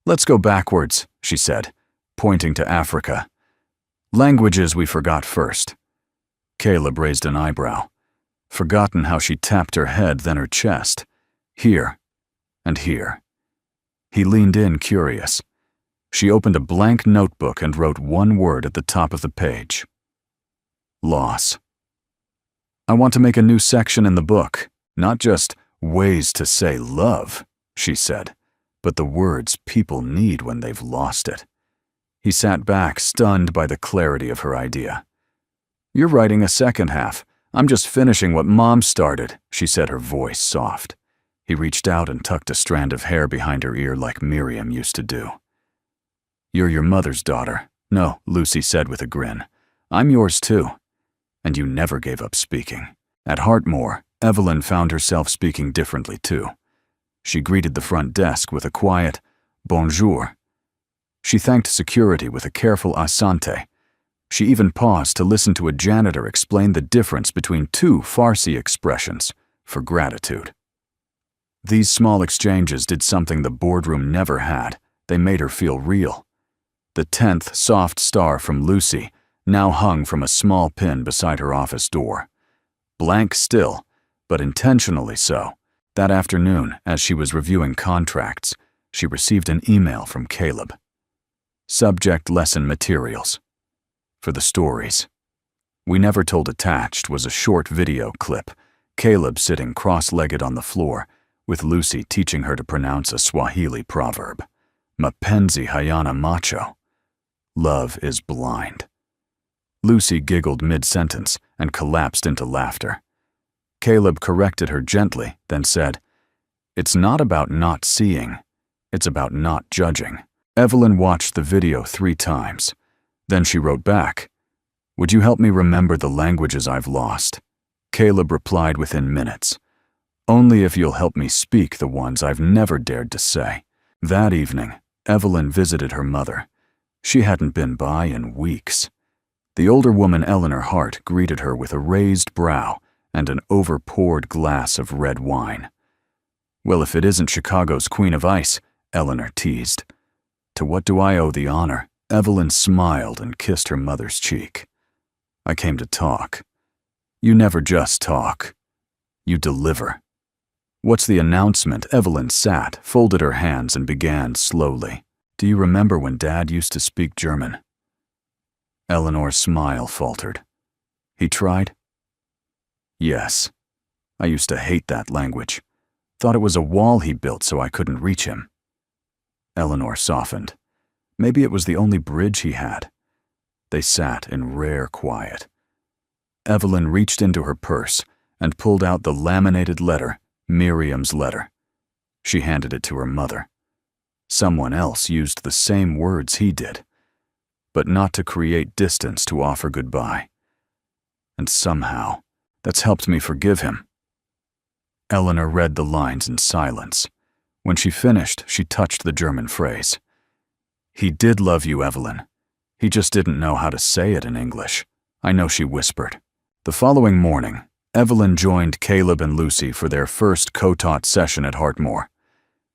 "Let's go backwards," she said, pointing to Africa. "Languages we forgot first." Caleb raised an eyebrow. Forgotten how she tapped her head, then her chest. Here, and here. He leaned in, curious. She opened a blank notebook and wrote one word at the top of the page. Loss. "I want to make a new section in the book, not just ways to say love," she said, "but the words people need when they've lost it." He sat back, stunned by the clarity of her idea. "You're writing a second half. I'm just finishing what Mom started," she said, her voice soft. He reached out and tucked a strand of hair behind her ear like Miriam used to do. "You're your mother's daughter." "No," Lucy said with a grin. "I'm yours too. And you never gave up speaking." At Hartmore, Evelyn found herself speaking differently too. She greeted the front desk with a quiet bonjour. She thanked security with a careful asante. She even paused to listen to a janitor explain the difference between two Farsi expressions for gratitude. These small exchanges did something the boardroom never had. They made her feel real. The 10th soft star from Lucy now hung from a small pin beside her office door. Blank still, but intentionally so. That afternoon, as she was reviewing contracts, she received an email from Caleb. Subject lesson materials. For the stories. We Never Told Attached was a short video clip, Caleb sitting cross-legged on the floor, with Lucy teaching her to pronounce a Swahili proverb. Mapenzi hayana macho. Love is blind. Lucy giggled mid-sentence and collapsed into laughter. Caleb corrected her gently, then said, "It's not about not seeing. It's about not judging." Evelyn watched the video 3 times. Then she wrote back, "Would you help me remember the languages I've lost?" Caleb replied within minutes, "Only if you'll help me speak the ones I've never dared to say." That evening, Evelyn visited her mother. She hadn't been by in weeks. The older woman, Eleanor Hart, greeted her with a raised brow and an over-poured glass of red wine. "Well, if it isn't Chicago's Queen of Ice," Eleanor teased. "To what do I owe the honor?" Evelyn smiled and kissed her mother's cheek. "I came to talk." "You never just talk. You deliver." "What's the announcement?" Evelyn sat, folded her hands, and began slowly. "Do you remember when Dad used to speak German?" Eleanor's smile faltered. "He tried?" Yes. I used to hate that language. Thought it was a wall he built so I couldn't reach him. Eleanor softened. Maybe it was the only bridge he had. They sat in rare quiet. Evelyn reached into her purse and pulled out the laminated letter, Miriam's letter. She handed it to her mother. Someone else used the same words he did, but not to create distance to offer goodbye. And somehow, that's helped me forgive him. Eleanor read the lines in silence. When she finished, she touched the German phrase. He did love you, Evelyn. He just didn't know how to say it in English. I know, she whispered. The following morning, Evelyn joined Caleb and Lucy for their first co-taught session at Hartmore.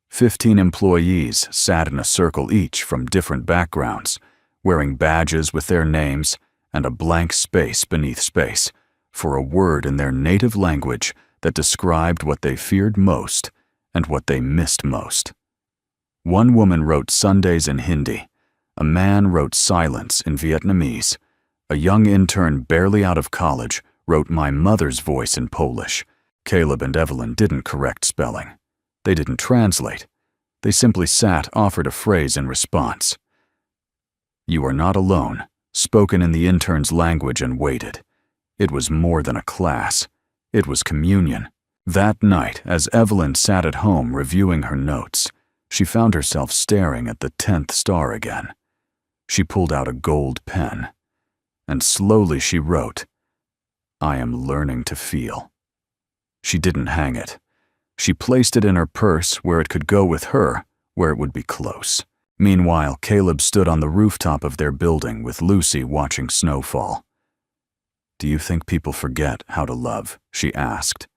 15 employees sat in a circle each from different backgrounds, wearing badges with their names and a blank space beneath space for a word in their native language that described what they feared most and what they missed most. One woman wrote Sundays in Hindi. A man wrote silence in Vietnamese. A young intern barely out of college wrote my mother's voice in Polish. Caleb and Evelyn didn't correct spelling. They didn't translate. They simply sat, offered a phrase in response. You are not alone, spoken in the intern's language, and waited. It was more than a class. It was communion. That night, as Evelyn sat at home reviewing her notes, she found herself staring at the 10th star again. She pulled out a gold pen, and slowly she wrote, I am learning to feel. She didn't hang it. She placed it in her purse where it could go with her, where it would be close. Meanwhile, Caleb stood on the rooftop of their building with Lucy watching snowfall. Do you think people forget how to love? She asked.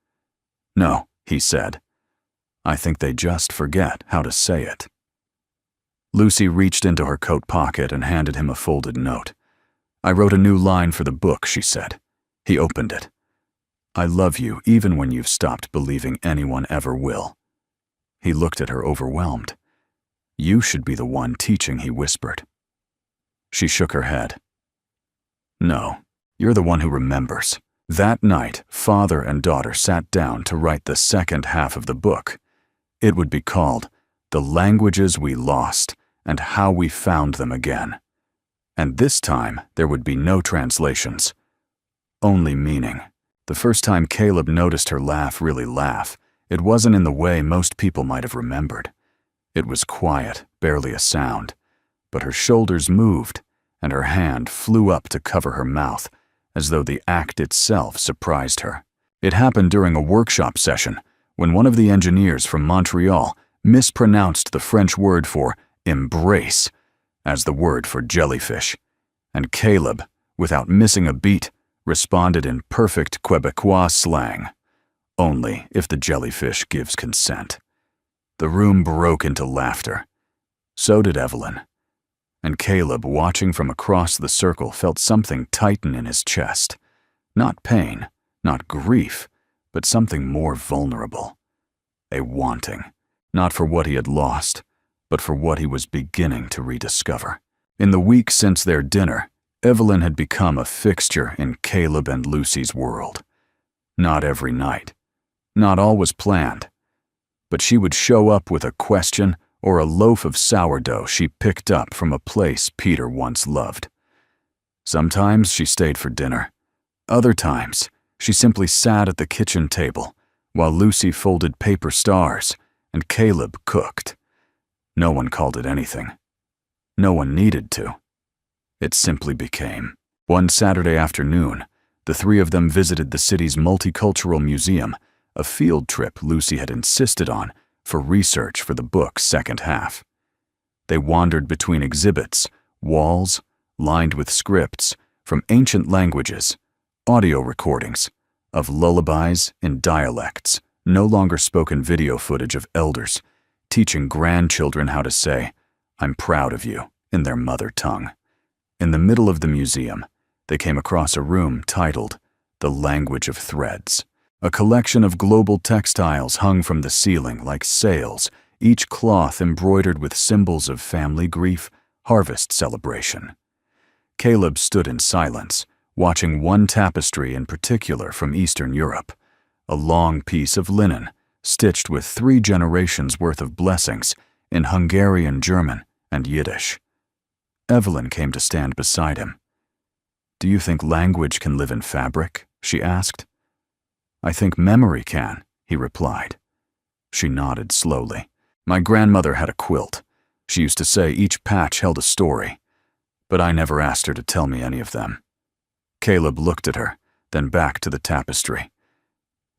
No, he said. I think they just forget how to say it. Lucy reached into her coat pocket and handed him a folded note. I wrote a new line for the book, she said. He opened it. I love you even when you've stopped believing anyone ever will. He looked at her overwhelmed. You should be the one teaching, he whispered. She shook her head. No, you're the one who remembers. That night, father and daughter sat down to write the second half of the book. It would be called The Languages We Lost and How We Found Them Again. And this time, there would be no translations. Only meaning. The first time Caleb noticed her really laugh, it wasn't in the way most people might have remembered. It was quiet, barely a sound, but her shoulders moved, and her hand flew up to cover her mouth, as though the act itself surprised her. It happened during a workshop session, when one of the engineers from Montreal mispronounced the French word for embrace as the word for jellyfish, and Caleb, without missing a beat, responded in perfect Quebecois slang, only if the jellyfish gives consent. The room broke into laughter. So did Evelyn. And Caleb, watching from across the circle, felt something tighten in his chest. Not pain, not grief, but something more vulnerable. A wanting, not for what he had lost, but for what he was beginning to rediscover. In the week since their dinner, Evelyn had become a fixture in Caleb and Lucy's world. Not every night. Not always planned. But she would show up with a question or a loaf of sourdough she picked up from a place Peter once loved. Sometimes she stayed for dinner. Other times, she simply sat at the kitchen table while Lucy folded paper stars and Caleb cooked. No one called it anything. No one needed to. It simply became. One Saturday afternoon, the three of them visited the city's multicultural museum, a field trip Lucy had insisted on for research for the book's second half. They wandered between exhibits, walls, lined with scripts from ancient languages, audio recordings of lullabies in dialects, no longer spoken video footage of elders teaching grandchildren how to say, "I'm proud of you," in their mother tongue. In the middle of the museum, they came across a room titled The Language of Threads. A collection of global textiles hung from the ceiling like sails, each cloth embroidered with symbols of family grief, harvest celebration. Caleb stood in silence, watching one tapestry in particular from Eastern Europe, a long piece of linen stitched with 3 generations' worth of blessings in Hungarian, German, and Yiddish. Evelyn came to stand beside him. "Do you think language can live in fabric?" she asked. "I think memory can," he replied. She nodded slowly. "My grandmother had a quilt. She used to say each patch held a story, but I never asked her to tell me any of them." Caleb looked at her, then back to the tapestry.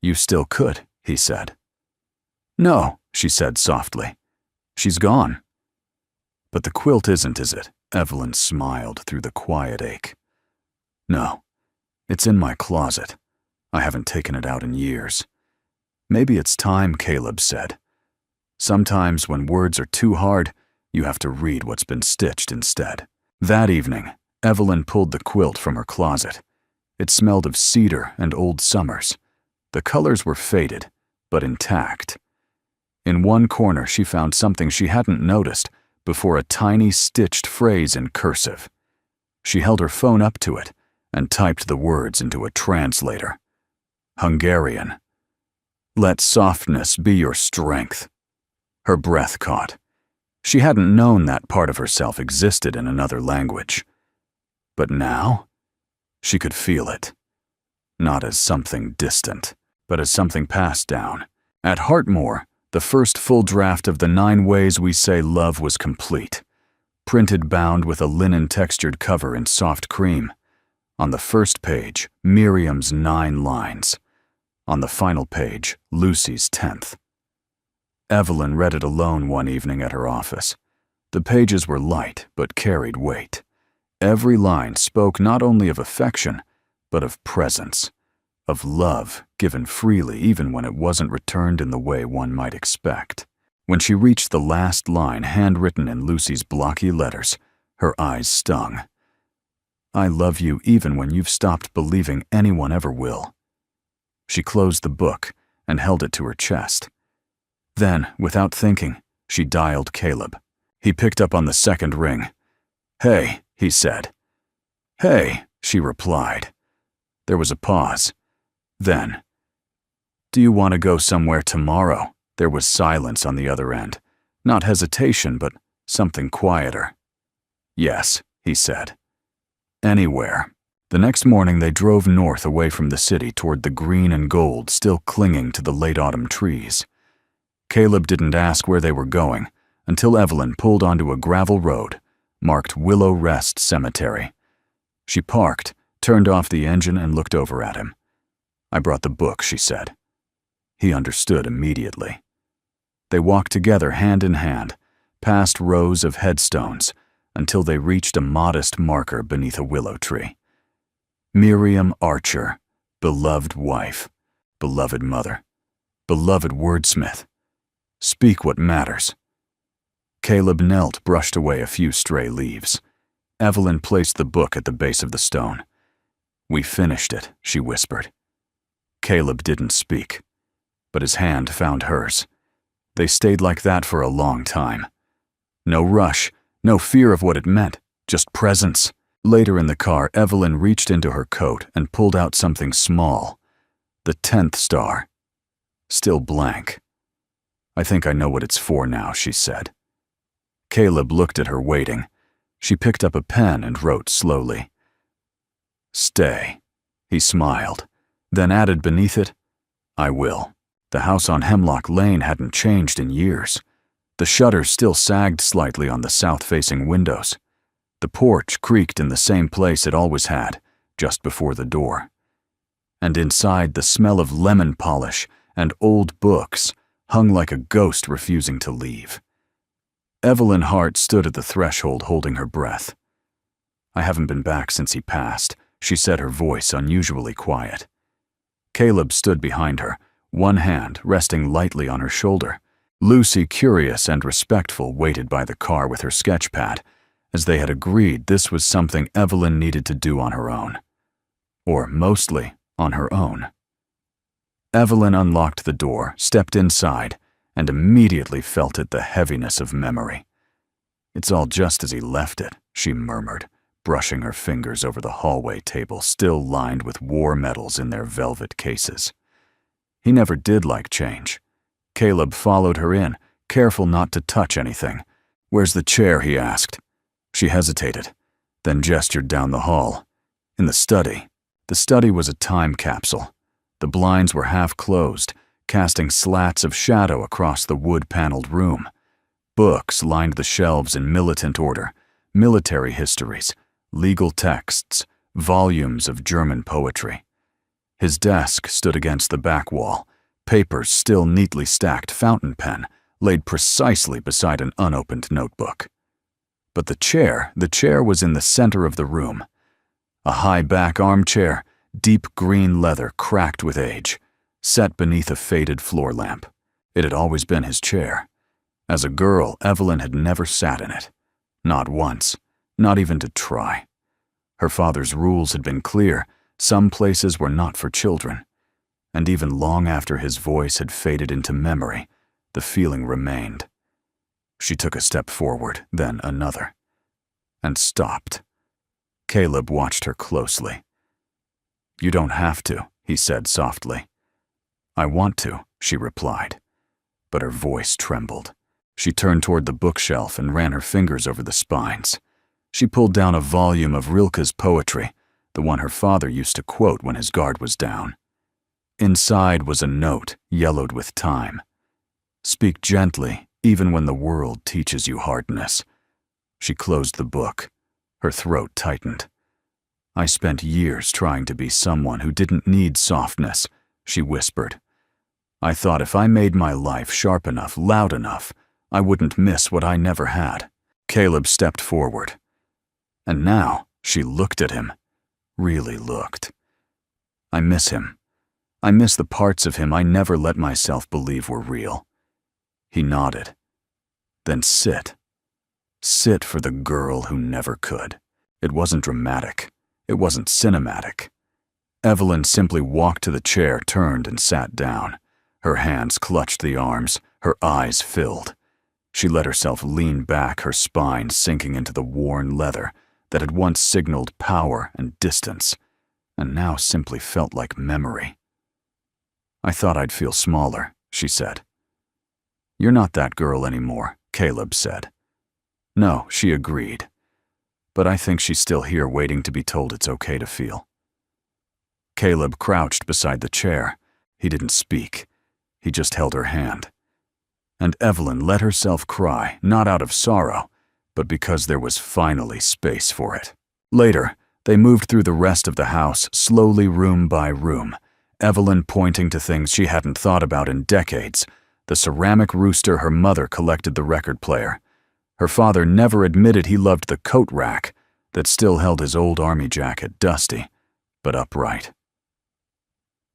"You still could," he said. "No," she said softly. "She's gone." "But the quilt isn't, is it?" Evelyn smiled through the quiet ache. "No, it's in my closet. I haven't taken it out in years." "Maybe it's time," Caleb said. "Sometimes when words are too hard, you have to read what's been stitched instead." That evening, Evelyn pulled the quilt from her closet. It smelled of cedar and old summers. The colors were faded, but intact. In one corner, she found something she hadn't noticed before, a tiny stitched phrase in cursive. She held her phone up to it and typed the words into a translator. Hungarian. "Let softness be your strength." Her breath caught. She hadn't known that part of herself existed in another language. But now, she could feel it. Not as something distant, but as something passed down. At Heartmoor, the first full draft of the 9 Ways We Say Love was complete, printed bound with a linen-textured cover in soft cream. On the first page, Miriam's 9 lines. On the final page, Lucy's 10th. Evelyn read it alone one evening at her office. The pages were light, but carried weight. Every line spoke not only of affection, but of presence, of love given freely even when it wasn't returned in the way one might expect. When she reached the last line, handwritten in Lucy's blocky letters, her eyes stung. "I love you even when you've stopped believing anyone ever will." She closed the book and held it to her chest. Then, without thinking, she dialed Caleb. He picked up on the second ring. "Hey," he said. "Hey," she replied. There was a pause. Then, "Do you want to go somewhere tomorrow?" There was silence on the other end. Not hesitation, but something quieter. "Yes," he said. "Anywhere." The next morning they drove north away from the city toward the green and gold still clinging to the late autumn trees. Caleb didn't ask where they were going until Evelyn pulled onto a gravel road marked Willow Rest Cemetery. She parked, turned off the engine, and looked over at him. "I brought the book," she said. He understood immediately. They walked together hand in hand, past rows of headstones, until they reached a modest marker beneath a willow tree. Miriam Archer, beloved wife, beloved mother, beloved wordsmith. Speak what matters. Caleb knelt, brushed away a few stray leaves. Evelyn placed the book at the base of the stone. "We finished it," she whispered. Caleb didn't speak, but his hand found hers. They stayed like that for a long time. No rush, no fear of what it meant, just presence. Later in the car, Evelyn reached into her coat and pulled out something small. The 10th star. Still blank. "I think I know what it's for now," she said. Caleb looked at her, waiting. She picked up a pen and wrote slowly. "Stay." He smiled, then added beneath it, "I will." The house on Hemlock Lane hadn't changed in years. The shutters still sagged slightly on the south-facing windows. The porch creaked in the same place it always had, just before the door. And inside, the smell of lemon polish and old books hung like a ghost refusing to leave. Evelyn Hart stood at the threshold holding her breath. "I haven't been back since he passed," she said, her voice unusually quiet. Caleb stood behind her, one hand resting lightly on her shoulder. Lucy, curious and respectful, waited by the car with her sketch pad, as they had agreed this was something Evelyn needed to do on her own. Or mostly on her own. Evelyn unlocked the door, stepped inside, and immediately felt it, the heaviness of memory. "It's all just as he left it," she murmured, brushing her fingers over the hallway table still lined with war medals in their velvet cases. He never did like change. Caleb followed her in, careful not to touch anything. "Where's the chair?" he asked. She hesitated, then gestured down the hall. "In the study." The study was a time capsule. The blinds were half closed, casting slats of shadow across the wood-paneled room. Books lined the shelves in militant order, military histories, legal texts, volumes of German poetry. His desk stood against the back wall, papers still neatly stacked, fountain pen laid precisely beside an unopened notebook. But the chair was in the center of the room. A high-back armchair, deep green leather cracked with age, set beneath a faded floor lamp. It had always been his chair. As a girl, Evelyn had never sat in it. Not once, not even to try. Her father's rules had been clear. Some places were not for children. And even long after his voice had faded into memory, the feeling remained. She took a step forward, then another, and stopped. Caleb watched her closely. "You don't have to," he said softly. "I want to," she replied, but her voice trembled. She turned toward the bookshelf and ran her fingers over the spines. She pulled down a volume of Rilke's poetry, the one her father used to quote when his guard was down. Inside was a note, yellowed with time. "Speak gently, even when the world teaches you hardness." She closed the book. Her throat tightened. "I spent years trying to be someone who didn't need softness," she whispered. "I thought if I made my life sharp enough, loud enough, I wouldn't miss what I never had." Caleb stepped forward. And now she looked at him. Really looked. "I miss him. I miss the parts of him I never let myself believe were real." He nodded. "Then sit. Sit for the girl who never could." It wasn't dramatic. It wasn't cinematic. Evelyn simply walked to the chair, turned, and sat down. Her hands clutched the arms, her eyes filled. She let herself lean back, her spine sinking into the worn leather that had once signaled power and distance, and now simply felt like memory. "I thought I'd feel smaller," she said. "You're not that girl anymore," Caleb said. "No," she agreed. "But I think she's still here waiting to be told it's okay to feel." Caleb crouched beside the chair. He didn't speak. He just held her hand. And Evelyn let herself cry, not out of sorrow, but because there was finally space for it. Later, they moved through the rest of the house, slowly room by room, Evelyn pointing to things she hadn't thought about in decades: the ceramic rooster her mother collected, the record player. Her father never admitted he loved the coat rack that still held his old army jacket, dusty, but upright.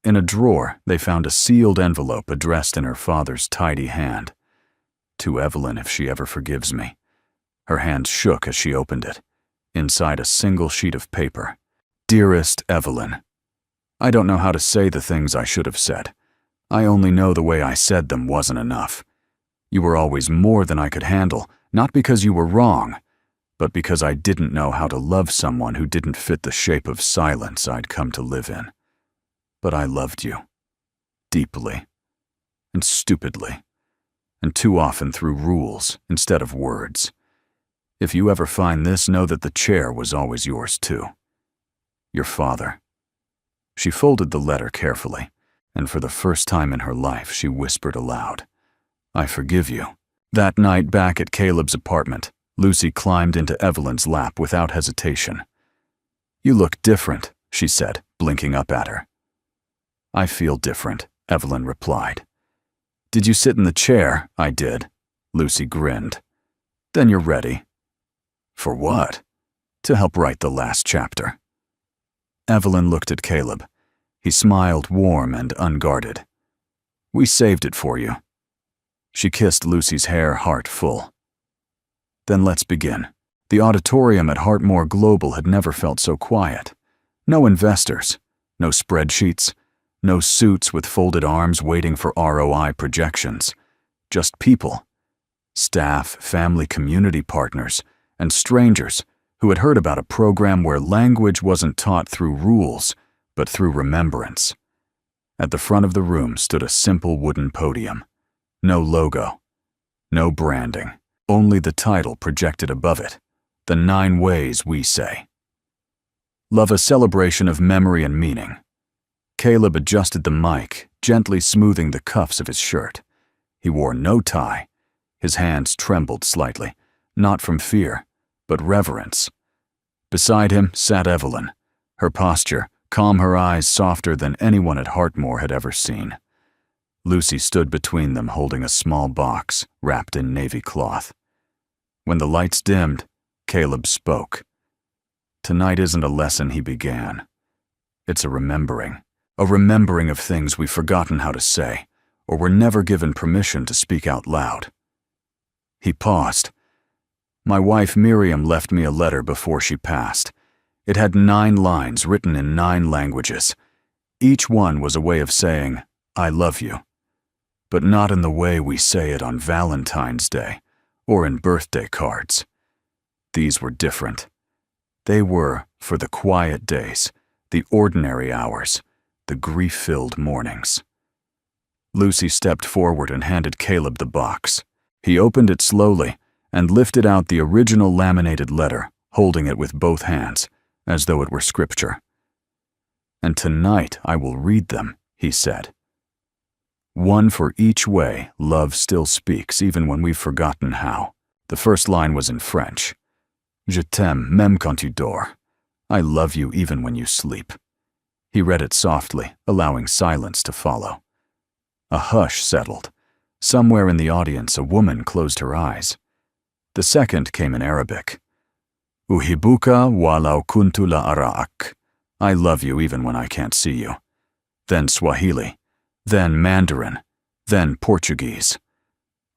In a drawer, they found a sealed envelope addressed in her father's tidy hand. "To Evelyn, if she ever forgives me." Her hand shook as she opened it. Inside a single sheet of paper. "Dearest Evelyn, I don't know how to say the things I should have said. I only know the way I said them wasn't enough. You were always more than I could handle, not because you were wrong, but because I didn't know how to love someone who didn't fit the shape of silence I'd come to live in. But I loved you. Deeply. And stupidly. And too often through rules instead of words. If you ever find this, know that the chair was always yours too. Your father." She folded the letter carefully, and for the first time in her life she whispered aloud, "I forgive you." That night back at Caleb's apartment, Lucy climbed into Evelyn's lap without hesitation. "You look different," she said, blinking up at her. "I feel different," Evelyn replied. "Did you sit in the chair?" "I did." Lucy grinned. "Then you're ready." "For what?" "To help write the last chapter." Evelyn looked at Caleb. He smiled, warm and unguarded. "We saved it for you." She kissed Lucy's hair, heart full. "Then let's begin." The auditorium at Hartmore Global had never felt so quiet. No investors, no spreadsheets, no suits with folded arms waiting for ROI projections. Just people. Staff, family, community partners, and strangers who had heard about a program where language wasn't taught through rules, but through remembrance. At the front of the room stood a simple wooden podium. No logo, no branding, only the title projected above it, The 9 Ways We Say. Love, a celebration of memory and meaning. Caleb adjusted the mic, gently smoothing the cuffs of his shirt. He wore no tie. His hands trembled slightly, not from fear, but reverence. Beside him sat Evelyn, her posture calm, her eyes softer than anyone at Heartmore had ever seen. Lucy stood between them, holding a small box wrapped in navy cloth. When the lights dimmed, Caleb spoke. Tonight isn't a lesson, he began. It's a remembering of things we've forgotten how to say, or were never given permission to speak out loud. He paused. My wife Miriam left me a letter before she passed. It had 9 lines written in 9 languages. Each one was a way of saying, I love you. But not in the way we say it on Valentine's Day or in birthday cards. These were different. They were for the quiet days, the ordinary hours, the grief-filled mornings. Lucy stepped forward and handed Caleb the box. He opened it slowly and lifted out the original laminated letter, holding it with both hands, as though it were scripture. And tonight I will read them, he said. 1 for each way love still speaks, even when we've forgotten how. The first line was in French. Je t'aime même quand tu dors. I love you even when you sleep. He read it softly, allowing silence to follow. A hush settled. Somewhere in the audience, a woman closed her eyes. The second came in Arabic. Uhibuka walau kuntu la ara'ak. I love you even when I can't see you. Then Swahili, then Mandarin, then Portuguese.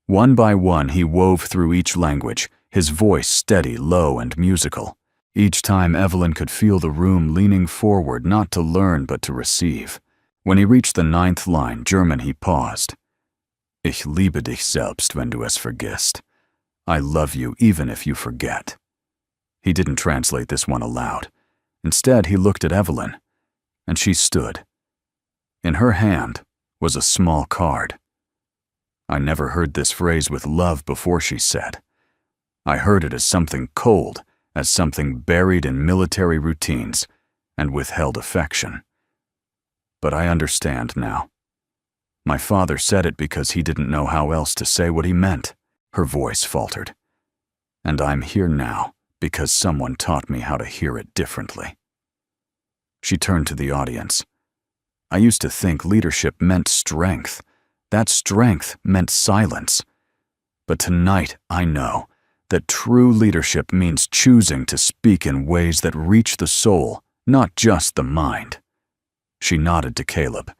One by one he wove through each language, his voice steady, low, and musical. Each time Evelyn could feel the room leaning forward, not to learn but to receive. When he reached the 9th line, German, he paused. Ich liebe dich selbst, wenn du es vergisst. I love you even if you forget. He didn't translate this one aloud. Instead, he looked at Evelyn, and she stood. In her hand was a small card. I never heard this phrase with love before, she said. I heard it as something cold, as something buried in military routines and withheld affection. But I understand now. My father said it because he didn't know how else to say what he meant. Her voice faltered. And I'm here now because someone taught me how to hear it differently. She turned to the audience. I used to think leadership meant strength. That strength meant silence. But tonight I know that true leadership means choosing to speak in ways that reach the soul, not just the mind. She nodded to Caleb.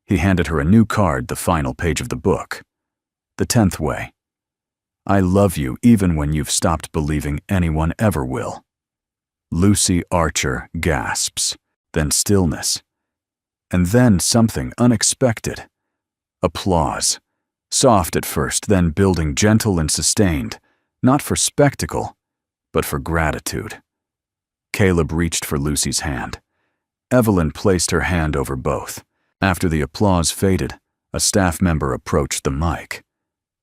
He handed her a new card, the final page of the book. The 10th way. I love you even when you've stopped believing anyone ever will. Lucy Archer gasps, then stillness. And then something unexpected. Applause. Soft at first, then building, gentle and sustained, not for spectacle, but for gratitude. Caleb reached for Lucy's hand. Evelyn placed her hand over both. After the applause faded, a staff member approached the mic.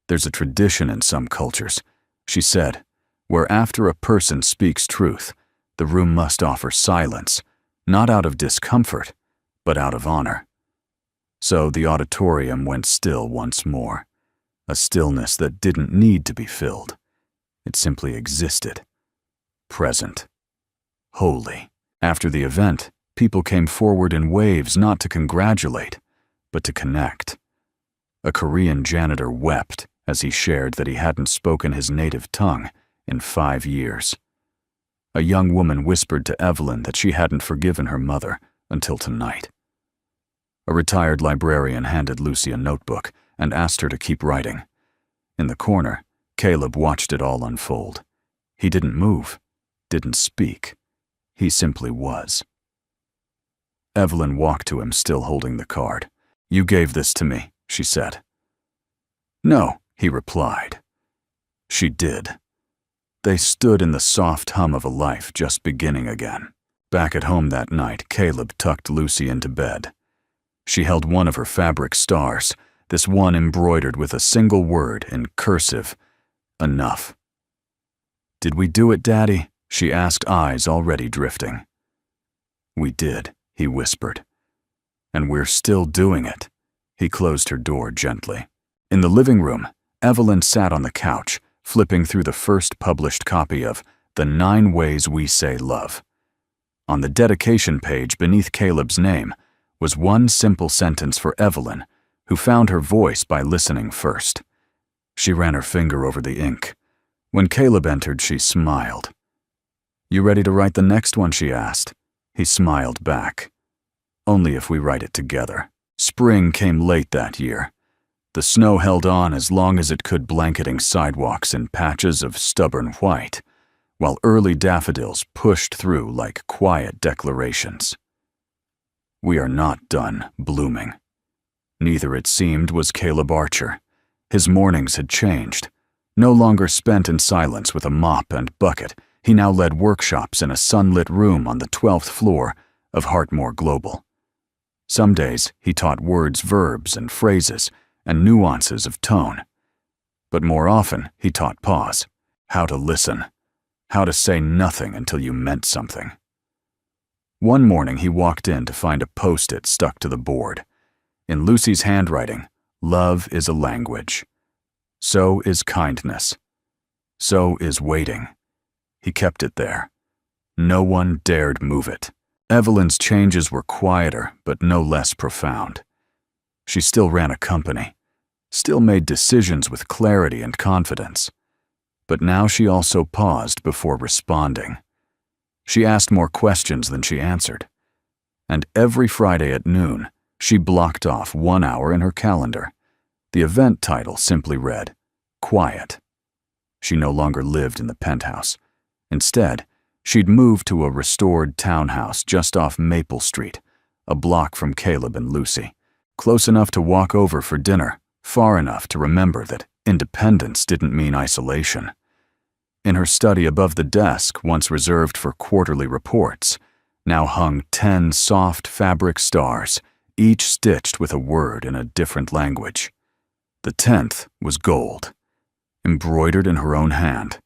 There's a tradition in some cultures, she said, where after a person speaks truth, the room must offer silence, not out of discomfort, but out of honor. So the auditorium went still once more, a stillness that didn't need to be filled. It simply existed, present, holy. After the event, people came forward in waves, not to congratulate, but to connect. A Korean janitor wept as he shared that he hadn't spoken his native tongue in 5 years. A young woman whispered to Evelyn that she hadn't forgiven her mother until tonight. A retired librarian handed Lucy a notebook and asked her to keep writing. In the corner, Caleb watched it all unfold. He didn't move, didn't speak. He simply was. Evelyn walked to him, still holding the card. You gave this to me, she said. No, he replied. She did. They stood in the soft hum of a life just beginning again. Back at home that night, Caleb tucked Lucy into bed. She held one of her fabric stars, this one embroidered with a single word in cursive, enough. "Did we do it, Daddy?" she asked, eyes already drifting. "We did," he whispered. "And we're still doing it." He closed her door gently. In the living room, Evelyn sat on the couch, flipping through the first published copy of The 9 Ways We Say Love. On the dedication page beneath Caleb's name was one simple sentence for Evelyn, who found her voice by listening first. She ran her finger over the ink. When Caleb entered, she smiled. "You ready to write the next one?" she asked. He smiled back. "Only if we write it together." Spring came late that year. The snow held on as long as it could, blanketing sidewalks in patches of stubborn white, while early daffodils pushed through like quiet declarations. We are not done blooming. Neither, it seemed, was Caleb Archer. His mornings had changed. No longer spent in silence with a mop and bucket, he now led workshops in a sunlit room on the 12th floor of Hartmore Global. Some days he taught words, verbs, and phrases, and nuances of tone. But more often he taught pause, how to listen, how to say nothing until you meant something. One morning he walked in to find a post-it stuck to the board. In Lucy's handwriting, "Love is a language. So is kindness. So is waiting." He kept it there. No one dared move it. Evelyn's changes were quieter, but no less profound. She still ran a company, still made decisions with clarity and confidence. But now she also paused before responding. She asked more questions than she answered. And every Friday at noon, she blocked off 1 hour in her calendar. The event title simply read, "Quiet." She no longer lived in the penthouse. Instead, she'd moved to a restored townhouse just off Maple Street, a block from Caleb and Lucy. Close enough to walk over for dinner, far enough to remember that independence didn't mean isolation. In her study above the desk, once reserved for quarterly reports, now hung 10 soft fabric stars, each stitched with a word in a different language. The 10th was gold, embroidered in her own hand.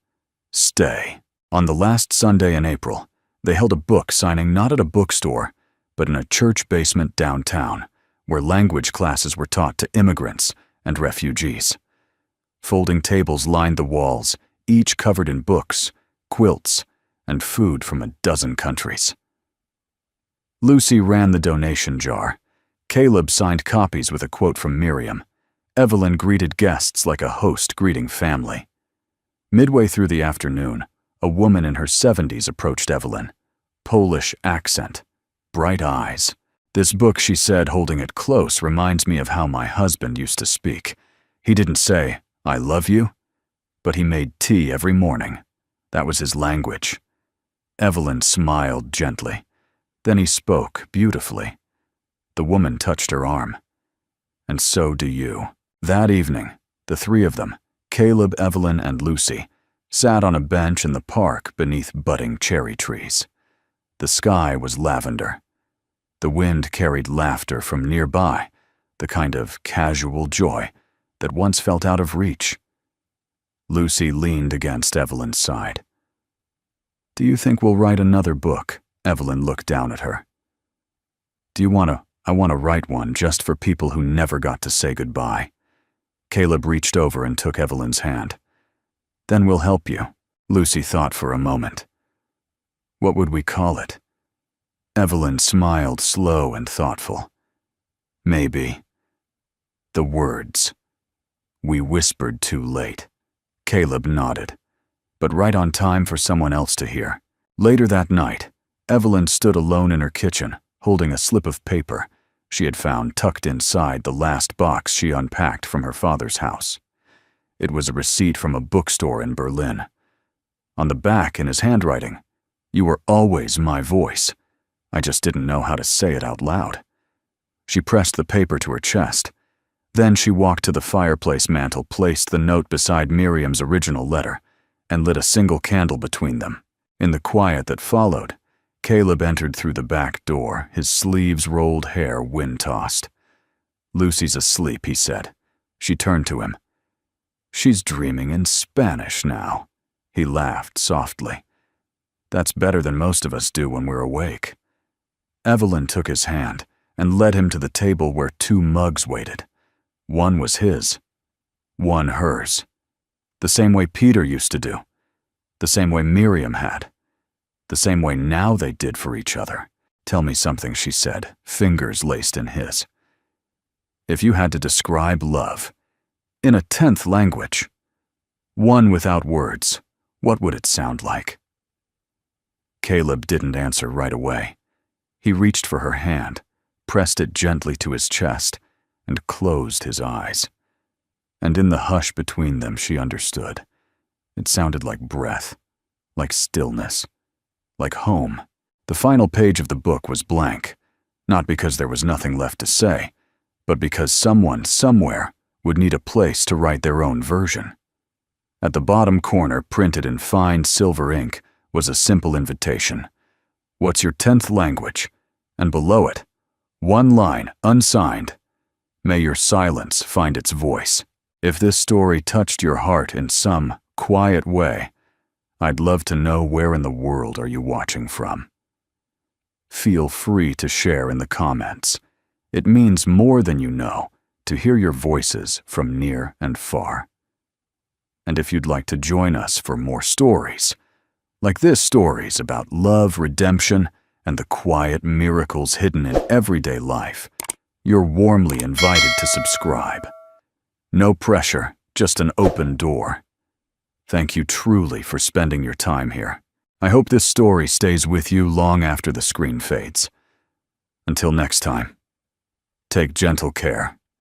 Stay. On the last Sunday in April, they held a book signing not at a bookstore, but in a church basement downtown, where language classes were taught to immigrants and refugees. Folding tables lined the walls, each covered in books, quilts, and food from a dozen countries. Lucy ran the donation jar. Caleb signed copies with a quote from Miriam. Evelyn greeted guests like a host greeting family. Midway through the afternoon, a woman in her 70s approached Evelyn. Polish accent, bright eyes. "This book," she said, holding it close, "reminds me of how my husband used to speak. He didn't say, 'I love you,' but he made tea every morning. That was his language." Evelyn smiled gently. Then he spoke beautifully. The woman touched her arm. "And so do you." That evening, the three of them, Caleb, Evelyn, and Lucy, sat on a bench in the park beneath budding cherry trees. The sky was lavender. The wind carried laughter from nearby, the kind of casual joy that once felt out of reach. Lucy leaned against Evelyn's side. "Do you think we'll write another book?" Evelyn looked down at her. I want to write one just for people who never got to say goodbye." Caleb reached over and took Evelyn's hand. "Then we'll help you." Lucy thought for a moment. "What would we call it?" Evelyn smiled, slow and thoughtful. "Maybe the words. We whispered too late." Caleb nodded, but right on time for someone else to hear. Later that night, Evelyn stood alone in her kitchen, holding a slip of paper she had found tucked inside the last box she unpacked from her father's house. It was a receipt from a bookstore in Berlin. On the back, in his handwriting, "You were always my voice. I just didn't know how to say it out loud." She pressed the paper to her chest. Then she walked to the fireplace mantel, placed the note beside Miriam's original letter, and lit a single candle between them. In the quiet that followed, Caleb entered through the back door, his sleeves rolled hair wind-tossed. "Lucy's asleep," he said. She turned to him. "She's dreaming in Spanish now." He laughed softly. "That's better than most of us do when we're awake." Evelyn took his hand and led him to the table where 2 mugs waited. One was his, one hers. The same way Peter used to do. The same way Miriam had. The same way now they did for each other. "Tell me something," she said, fingers laced in his. "If you had to describe love, in a 10th language, one without words, what would it sound like?" Caleb didn't answer right away. He reached for her hand, pressed it gently to his chest, and closed his eyes. And in the hush between them, she understood. It sounded like breath, like stillness, like home. The final page of the book was blank, not because there was nothing left to say, but because someone, somewhere, would need a place to write their own version. At the bottom corner, printed in fine silver ink, was a simple invitation. "What's your 10th language?" And below it, one line, unsigned, "May your silence find its voice. If this story touched your heart in some quiet way, I'd love to know where in the world are you watching from." Feel free to share in the comments. It means more than you know to hear your voices from near and far. And if you'd like to join us for more stories, like this, stories about love, redemption, and the quiet miracles hidden in everyday life, you're warmly invited to subscribe. No pressure, just an open door. Thank you truly for spending your time here. I hope this story stays with you long after the screen fades. Until next time, take gentle care.